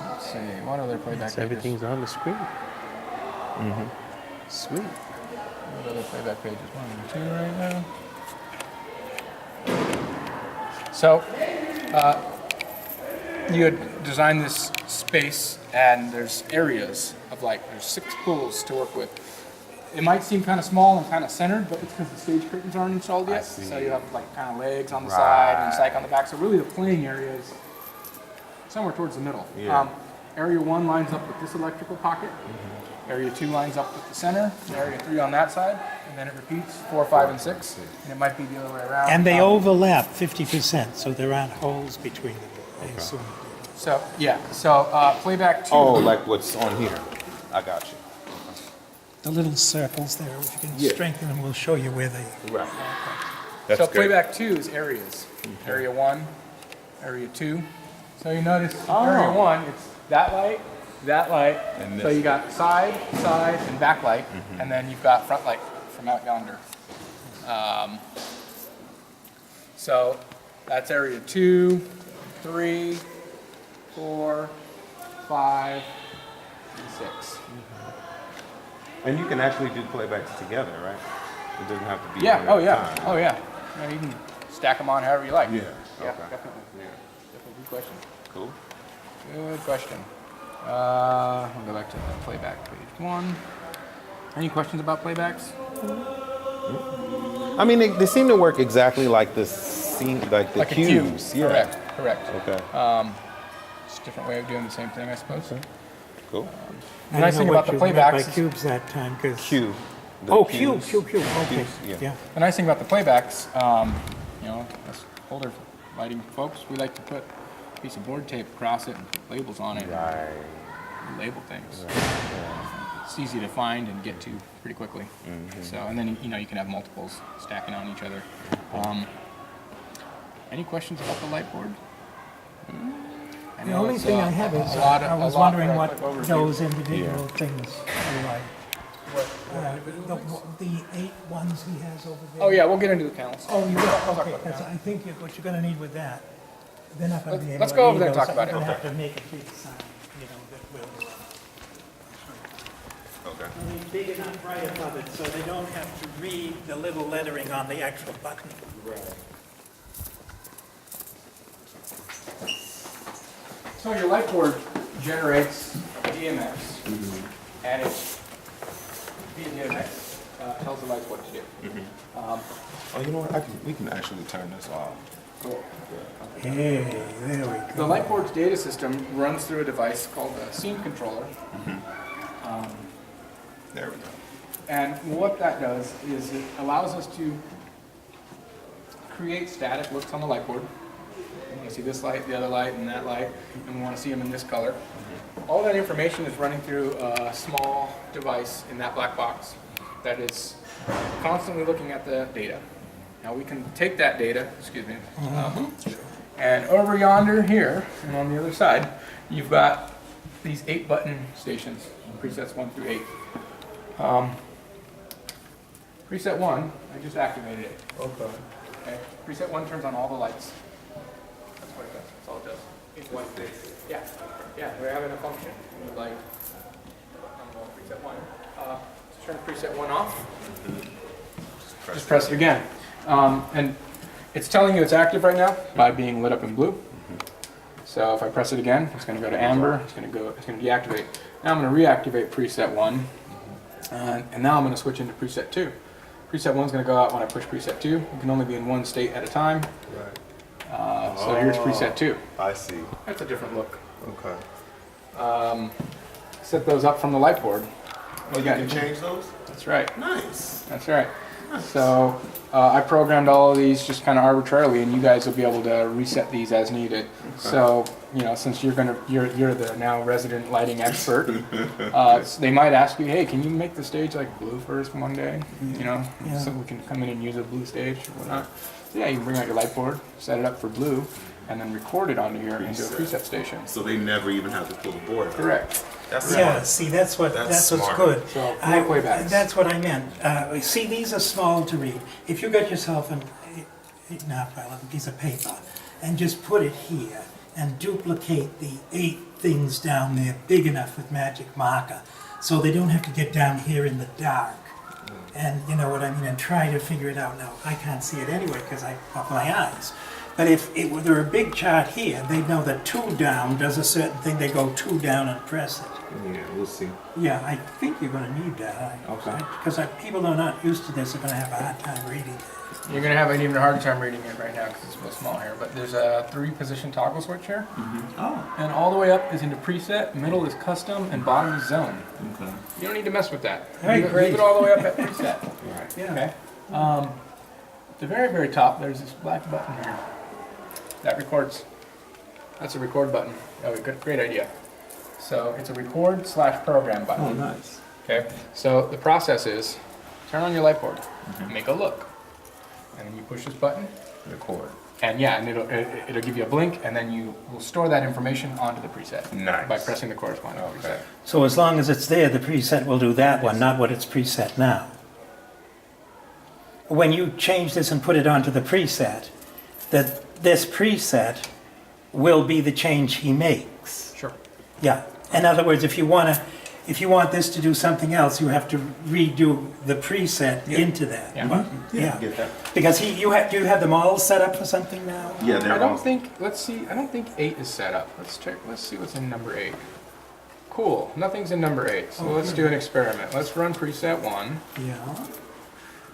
Let's see, what other playback pages?
Everything's on the screen. Sweet.
What other playback pages? 1 and 2 right now. So, you had designed this space, and there's areas of there's 6 pools to work with. It might seem kind of small and kind of centered, but it's because the stage curtains aren't installed yet. So you have kind of legs on the side and cyc on the back. So really, the playing area is somewhere towards the middle.
Yeah.
Area 1 lines up with this electrical pocket. Area 2 lines up with the center. And area 3 on that side. And then it repeats 4, 5, and 6. And it might be the other way around.
And they overlap 50%, so there aren't holes between them, I assume.
So, yeah. So, playback 2.
Oh, like what's on here. I got you.
The little circles there, if you can strengthen them, we'll show you where they...
Right. That's
So
great.
playback 2 is areas. Area 1, area 2. So you notice area 1, it's that light,
And
so
this.
you got side, and back light, and then you've got front light from out yonder. So that's area 2, 3, 4, 5, and 6.
And you can actually do playbacks together, right? It doesn't have to be.
Yeah,
one
oh
at a
yeah,
time.
oh yeah. Yeah, you can stack them on however you like.
Yeah.
Yeah,
Okay.
definitely.
Yeah.
Definitely good question.
Cool.
Good question. I'll go back to the playback page 1. Any questions about playbacks?
I mean, they seem to work exactly like the scene, like the
Like a
cubes.
cube. Correct. Correct.
Okay.
It's a different way of doing the same thing, I suppose.
Cool.
The nice thing about the playbacks
by
is,
cubes that time, because...
Cube. The
Oh,
cubes.
cube, okay,
Cubes, yeah.
yeah.
the nice thing about the playbacks, us older lighting folks, we like to put a piece of board tape across it and put labels on it.
Right.
And label things. It's easy to find and get to pretty quickly. So, and then you can have multiples stacking on each other. Any questions about the light board? I
The
know
only
it's,
thing I have is,
a lot of-
I was
a lot
wondering
for a
what
quick overview.
those individual things are like. The 8 ones he has over there.
Oh yeah, we'll get into the panels.
Oh, you will,
talk
okay,
about
because
that.
I think what you're gonna need with that, they're not gonna be able to
Let's go over there and
read
talk
those.
about it.
You're gonna have to make a big sign, that will,
Okay.
I mean, big enough right above it, so they don't have to read the little lettering on the actual button.
So your light board generates DMX, and it's via DMX tells the lights what to do.
Oh, you know what? We can actually turn this off.
Cool.
hey, there we go.
The light board's data system runs through a device called a scene controller.
There we go.
And what that does is it allows us to create static looks on the light board. We want to see this light, the other light, and that light, and we want to see them in this color. All that information is running through a small device in that black box that is constantly looking at the data. Now we can take that data, and over yonder here, and on the other side, you've got these 8 button stations, presets 1 through 8. Preset 1, I just activated it. Okay. Preset 1 turns on all the lights. That's what it does. That's all it does. It's one thing. Yeah. Yeah, we're having a function. Like, preset 1. Let's turn preset 1 off. Just press it again. And It's telling you it's active right now by being lit up in blue. So if I press it again, it's going to go to amber. It's going to deactivate. Now I'm going to reactivate preset 1, and now I'm going to switch into preset 2. Preset 1 is going to go out when I push preset 2. It can only be in one state at a time.
Right.
So here's preset 2.
I see.
That's a different look.
Okay.
Set those up from the light board.
Oh, you can change those?
That's right.
Nice.
That's right. So I programmed all of these just kind of arbitrarily, and you guys will be able to reset these as needed. So since you're the now resident lighting expert, so they might ask you, hey, can you make the stage like blue first one day? So we can come in and use a blue stage or whatnot. So yeah, you can bring out your light board, set it up for blue, and then record it onto here into a preset station.
So they never even have to pull the board out.
Correct.
That's
Yeah,
smart.
see, that's what's
smart.
good.
So, playbacks.
That's what I meant. See, these are small to read. If you got yourself a piece of paper and just put it here and duplicate the 8 things down there big enough with magic marker so they don't have to get down here in the dark. And you know what I mean, and try to figure it out. Now, I can't see it anyway because I have my eyes. But if it were there a big chart here, they'd know that 2 down does a certain thing. They go 2 down and press it.
Yeah, we'll see.
Yeah, I think you're going to need that.
Okay.
Because people who are not used to this are going to have a hard time reading it.
You're going to have an even harder time reading it right now because it's real small here. But there's a 3-position toggle switch here.
Oh.
And all the way up is into preset, middle is custom, and bottom is zone.
Okay.
You don't need to mess with that.
Right,
Leave
great.
it all the way up at preset.
Right.
Yeah.
Okay. At the very, very top, there's this black button here. That records. That's a record button. Oh, great idea. So it's a record/program button.
Oh, nice.
Okay. So the process is turn on your light board, make a look, and then you push this button,
Record.
and it'll give you a blink, and then you will store that information onto the preset.
Nice.
By pressing the corresponding preset.
So as long as it's there, the preset will do that one, not what it's preset now. When you change this and put it onto the preset, this preset will be the change he makes.
Sure.
Yeah. In other words, if you want this to do something else, you have to redo the preset into that.
Yeah.
Yeah.
Get that?
Because do you have them all set up for something now?
Yeah, they're
I don't
all.
think. Let's see. I don't think 8 is set up. Let's check. Let's see what's in number 8. Cool. Nothing's in number 8. So let's do an experiment. Let's run preset 1.
Yeah.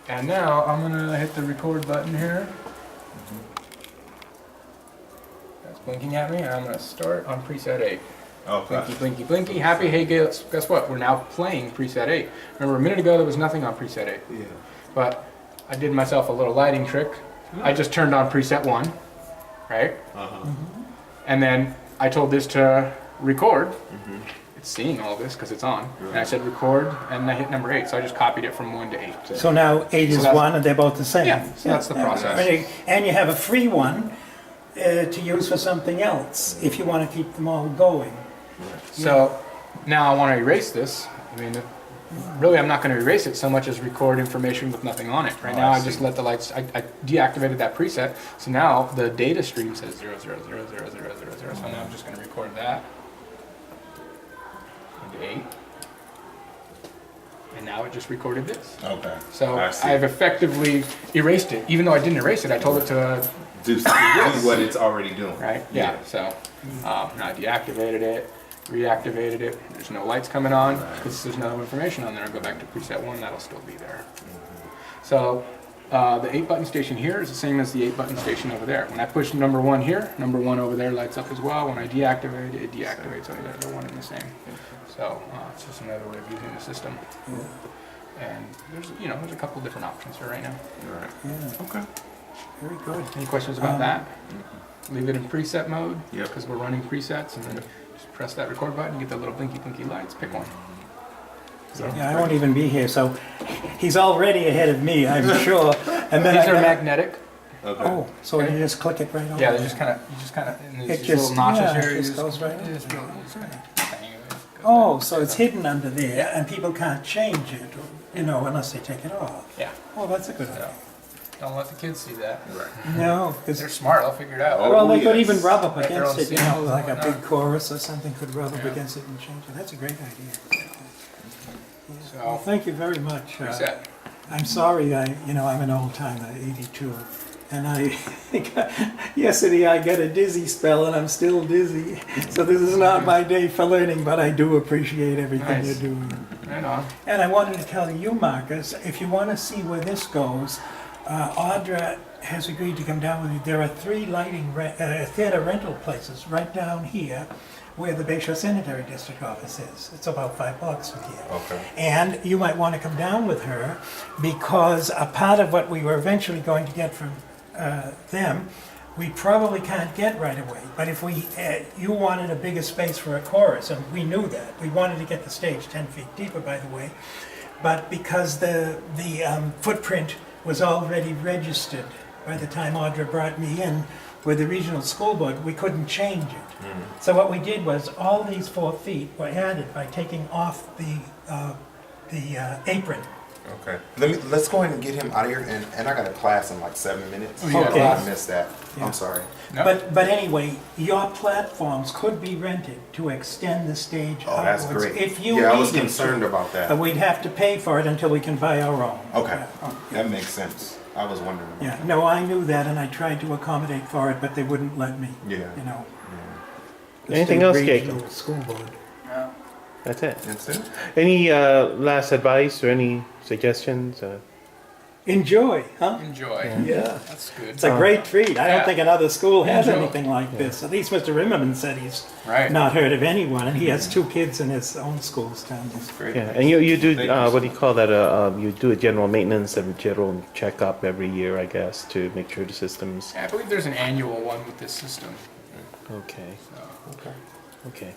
And now I'm gonna hit the record button here. That's blinking at me, and I'm gonna start on preset 8.
Okay.
Blinky, blinky, blinky. Happy. Hey, guess what? We're now playing preset 8. Remember, a minute ago there was nothing on preset 8.
Yeah.
But I did myself a little lighting trick. I just turned on preset 1, right? And then I told this to record. It's seeing all this because it's on. And I said record, and I hit number 8. So I just copied it from 1 to 8.
So now 8 is
that's-
1 and they're both the same.
Yeah, so that's the process.
And you have a free one to use for something else if you want to keep them all going.
So now I want to erase this. I mean, really I'm not going to erase it so much as record information with nothing on it. Right now I just let the lights, I deactivated that preset. So now the data stream says 0, 0, 0, 0, 0, 0, 0. So now I'm just going to record that. Into 8. And now it just recorded this.
Okay.
So
I see.
I've effectively erased it. Even though I didn't erase it, I told it to,
Do what it's already doing.
right? Yeah, so now I deactivated it. Reactivated it. There's no lights coming on because there's no information on there. I'll go back to preset 1. That'll still be there. So the 8-button station here is the same as the 8-button station over there. When I push number 1 here, number 1 over there lights up as well. When I deactivate it, it deactivates over there. They're one and the same. So it's just another way of using the system. And there's a couple different options here right now.
Right.
Yeah.
Okay.
Very good.
Any questions about that? Leave it in preset mode
Yep.
because we're running presets, and then just press that record button. You get the little blinky blinky lights. Pick one.
Yeah, I won't even be here, so he's already ahead of me, I'm sure. And then
These
I
are
gotta-
magnetic.
Okay.
Oh, so you just click it right over?
Yeah, they're just kind of, and
It
there's these
just-
little notches
yeah,
here.
it
you
just goes right
you
in.
just go- you just kinda bang it, it goes
Oh,
back.
so it's hidden under there, and people can't change it, unless they take it off.
Yeah.
Oh, that's a good idea.
Don't let the kids see that.
Right.
No,
They're
because,
smart. They'll figure it out.
well, they could
yes.
even rub up
Like their
against
own
it,
signals
like a
and
big
whatnot.
chorus or something could rub up
Yeah.
against it and change it. That's a great idea. Well,
So
thank you very much.
reset.
I'm sorry, I'm an old timer, 82,
And yesterday I got a dizzy spell and I'm still dizzy. So this is not my day for learning, but I do appreciate everything
Nice.
you're doing.
Right on.
And I wanted to tell you, Marcus, if you want to see where this goes, Audra has agreed to come down with you. There are 3 theater rental places right down here where the Bayshore Sanitary District office is. It's about 5 blocks from here.
Okay.
And you might want to come down with her because a part of what we were eventually going to get from them, we probably can't get right away. But if you wanted a bigger space for a chorus, and we knew that. We wanted to get the stage 10 feet deeper, by the way. But because the footprint was already registered by the time Audra brought me in with the regional school board, we couldn't change it. So what we did was all these 4 feet were added by taking off the apron.
Okay. Let's go ahead and get him out of here. And I got a class in like 7 minutes.
yeah.
Okay.
I missed that.
Yeah.
I'm sorry.
No.
But anyway, your platforms could be rented to extend the stage
Oh, that's
outwards
great.
if you
Yeah, I was
needed
concerned
to.
about that.
But we'd have to pay for it until we can buy our own.
Okay.
Yeah.
That makes sense. I was wondering.
Yeah, no, I knew that and I tried to accommodate for it, but they wouldn't let me.
Yeah.
You know. The
Anything
state
else,
regional
Jacob?
School board.
That's it.
That's it?
Any last advice or any suggestions?
Enjoy, huh?
Enjoy.
Yeah.
That's good.
It's a great treat. I
Yeah.
don't think another school has
Enjoy.
anything like this. At least Mr. Rimmerman said he's
Right.
not heard of anyone, and he has 2 kids in his own schools down there.
Great.
Yeah, and you do,
Thank you so
what do you call that? You do a general maintenance and general checkup every year, I guess, to make sure the system's
Yeah, I believe there's an annual one with this system.
okay.
So.
Okay.
Okay.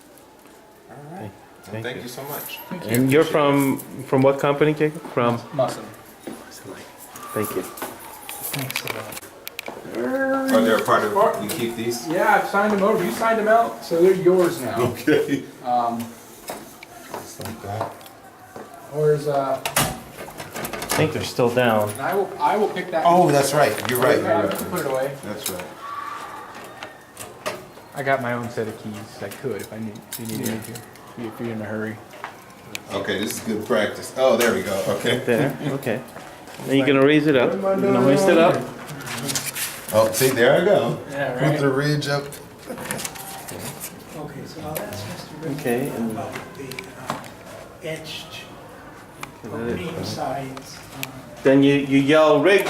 All right. Well,
Thank
thank
you.
you so much.
And you're from what company, Jacob? From?
Musson.
Thank you.
Thanks a lot.
Are they a part of, you keep these?
Yeah, I've signed them over. You signed them out, so they're yours now.
Okay. Just like that.
Where's
I think they're still down.
and I will pick that.
Oh, that's right. You're right.
Yeah,
You're
I can
right.
put it away.
That's right.
I got my own set of keys. I could if you needed me to. If you're in a hurry.
Okay, this is good practice. Oh, there we go. Okay.
There, okay. Then you're gonna raise it up. You're gonna hoist it up.
Oh, see, there I go.
Yeah,
Put
right.
the ridge up.
Okay, so I'll ask Mr. Rimmerman
Okay, and-
about the etched beam sides.
Then you yell rig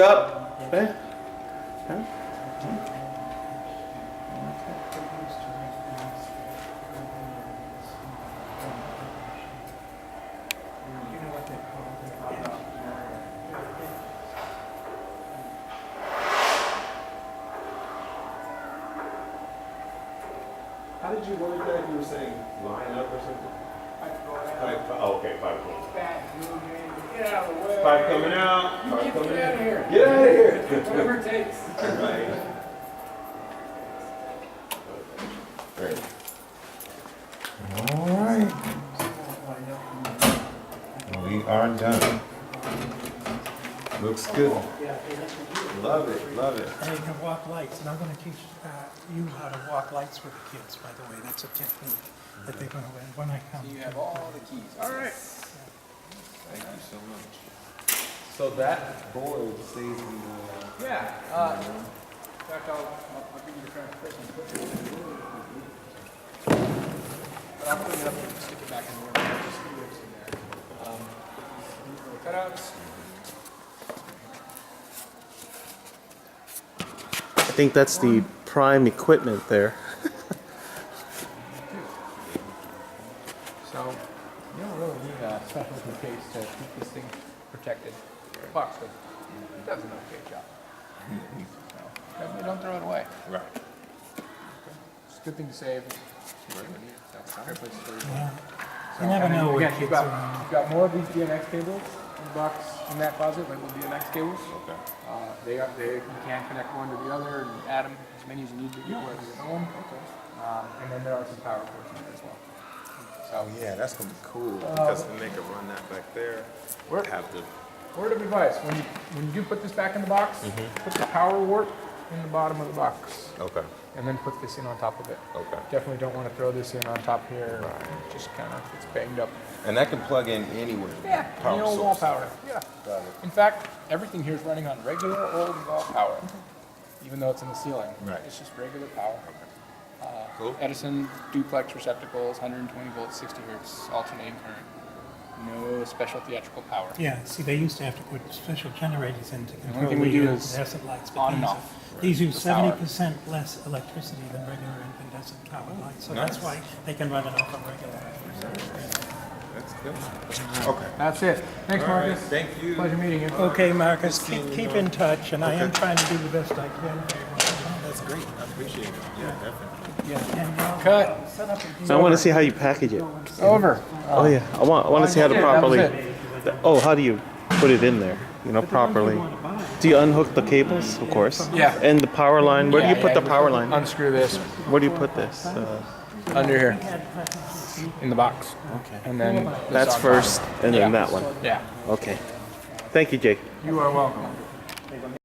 up. Okay?
You know what they're called?
How did you word that? You were saying line up or something? Okay, pipe coming.
Get out of the way.
Pipe coming out. Pipe
Get
coming
out of
out.
here.
Get out of here.
Whatever it takes.
Right. Great. All right. We are done. Looks good. Love it, love it.
And you can walk lights, and I'm gonna teach you how to walk lights with the kids, by the way. That's a technique that they're gonna learn when I come.
You have all the keys. All right.
Thank you so much.
So that.
Board stays in the.
Yeah. In fact, I'll give you the transcription. But I'll clean it up and stick it back in the room. Just leave it in there. Cutouts.
I think that's the prime equipment there.
So you don't really need a specialty case to keep this thing protected. The box does an okay job. So definitely don't throw it away.
Right.
It's a good thing to save. Great place to store your
Yeah.
So,
You never
and then
know what
again,
kids
you've
are.
got more of these DNX cables in the box in that closet, labeled DNX cables.
Okay.
You can connect one to the other and add them as many as you need to get wherever you're going. And then there are some power cords in there as well. So,
Oh yeah, that's gonna be cool because then they can run that back there.
Word.
Have the.
word of advice: when you do put this back in the box, put the power wart in the bottom of the box.
Okay.
and then put this in on top of it.
Okay.
Definitely don't want to throw this in on top here. Just kind of, it's banged up.
And that can plug in anywhere?
Yeah,
Power
old wall
source.
power. Yeah.
Got it.
In fact, everything here is running on regular old wall power, even though it's in the ceiling.
Right.
It's just regular power.
Cool.
Edison duplex receptacles, 120 volts, 60 hertz, alternating current. No special theatrical power.
Yeah, see, they used to have to put special generators in to
only
control
thing we do
the
is
incandescent lights. but
on and
these-
off.
These use
The power.
70% less electricity than regular incandescent powered lights, so that's why they can run it off of regular.
That's good. Okay.
That's it. Thanks,
All right,
Marcus.
thank you.
Pleasure meeting you.
Okay, Marcus, keep in touch, and I am trying to do the best I can.
That's great. I appreciate it. Yeah, definitely.
And I'll
Cut.
set up a
So I want to see how you package it.
Over.
Oh yeah, I want to see how to
That was
properly.
it.
Oh, how do you put it in there? You know, properly. Do you unhook the cables? Of course.
Yeah.
And the power line. Where do you put the power line?
Unscrew this
Where do you put this?
under here in the box. Okay. And then this
That's
on top.
first, and then
Yeah.
that one.
Yeah.
Okay. Thank you, Jake.
You are welcome.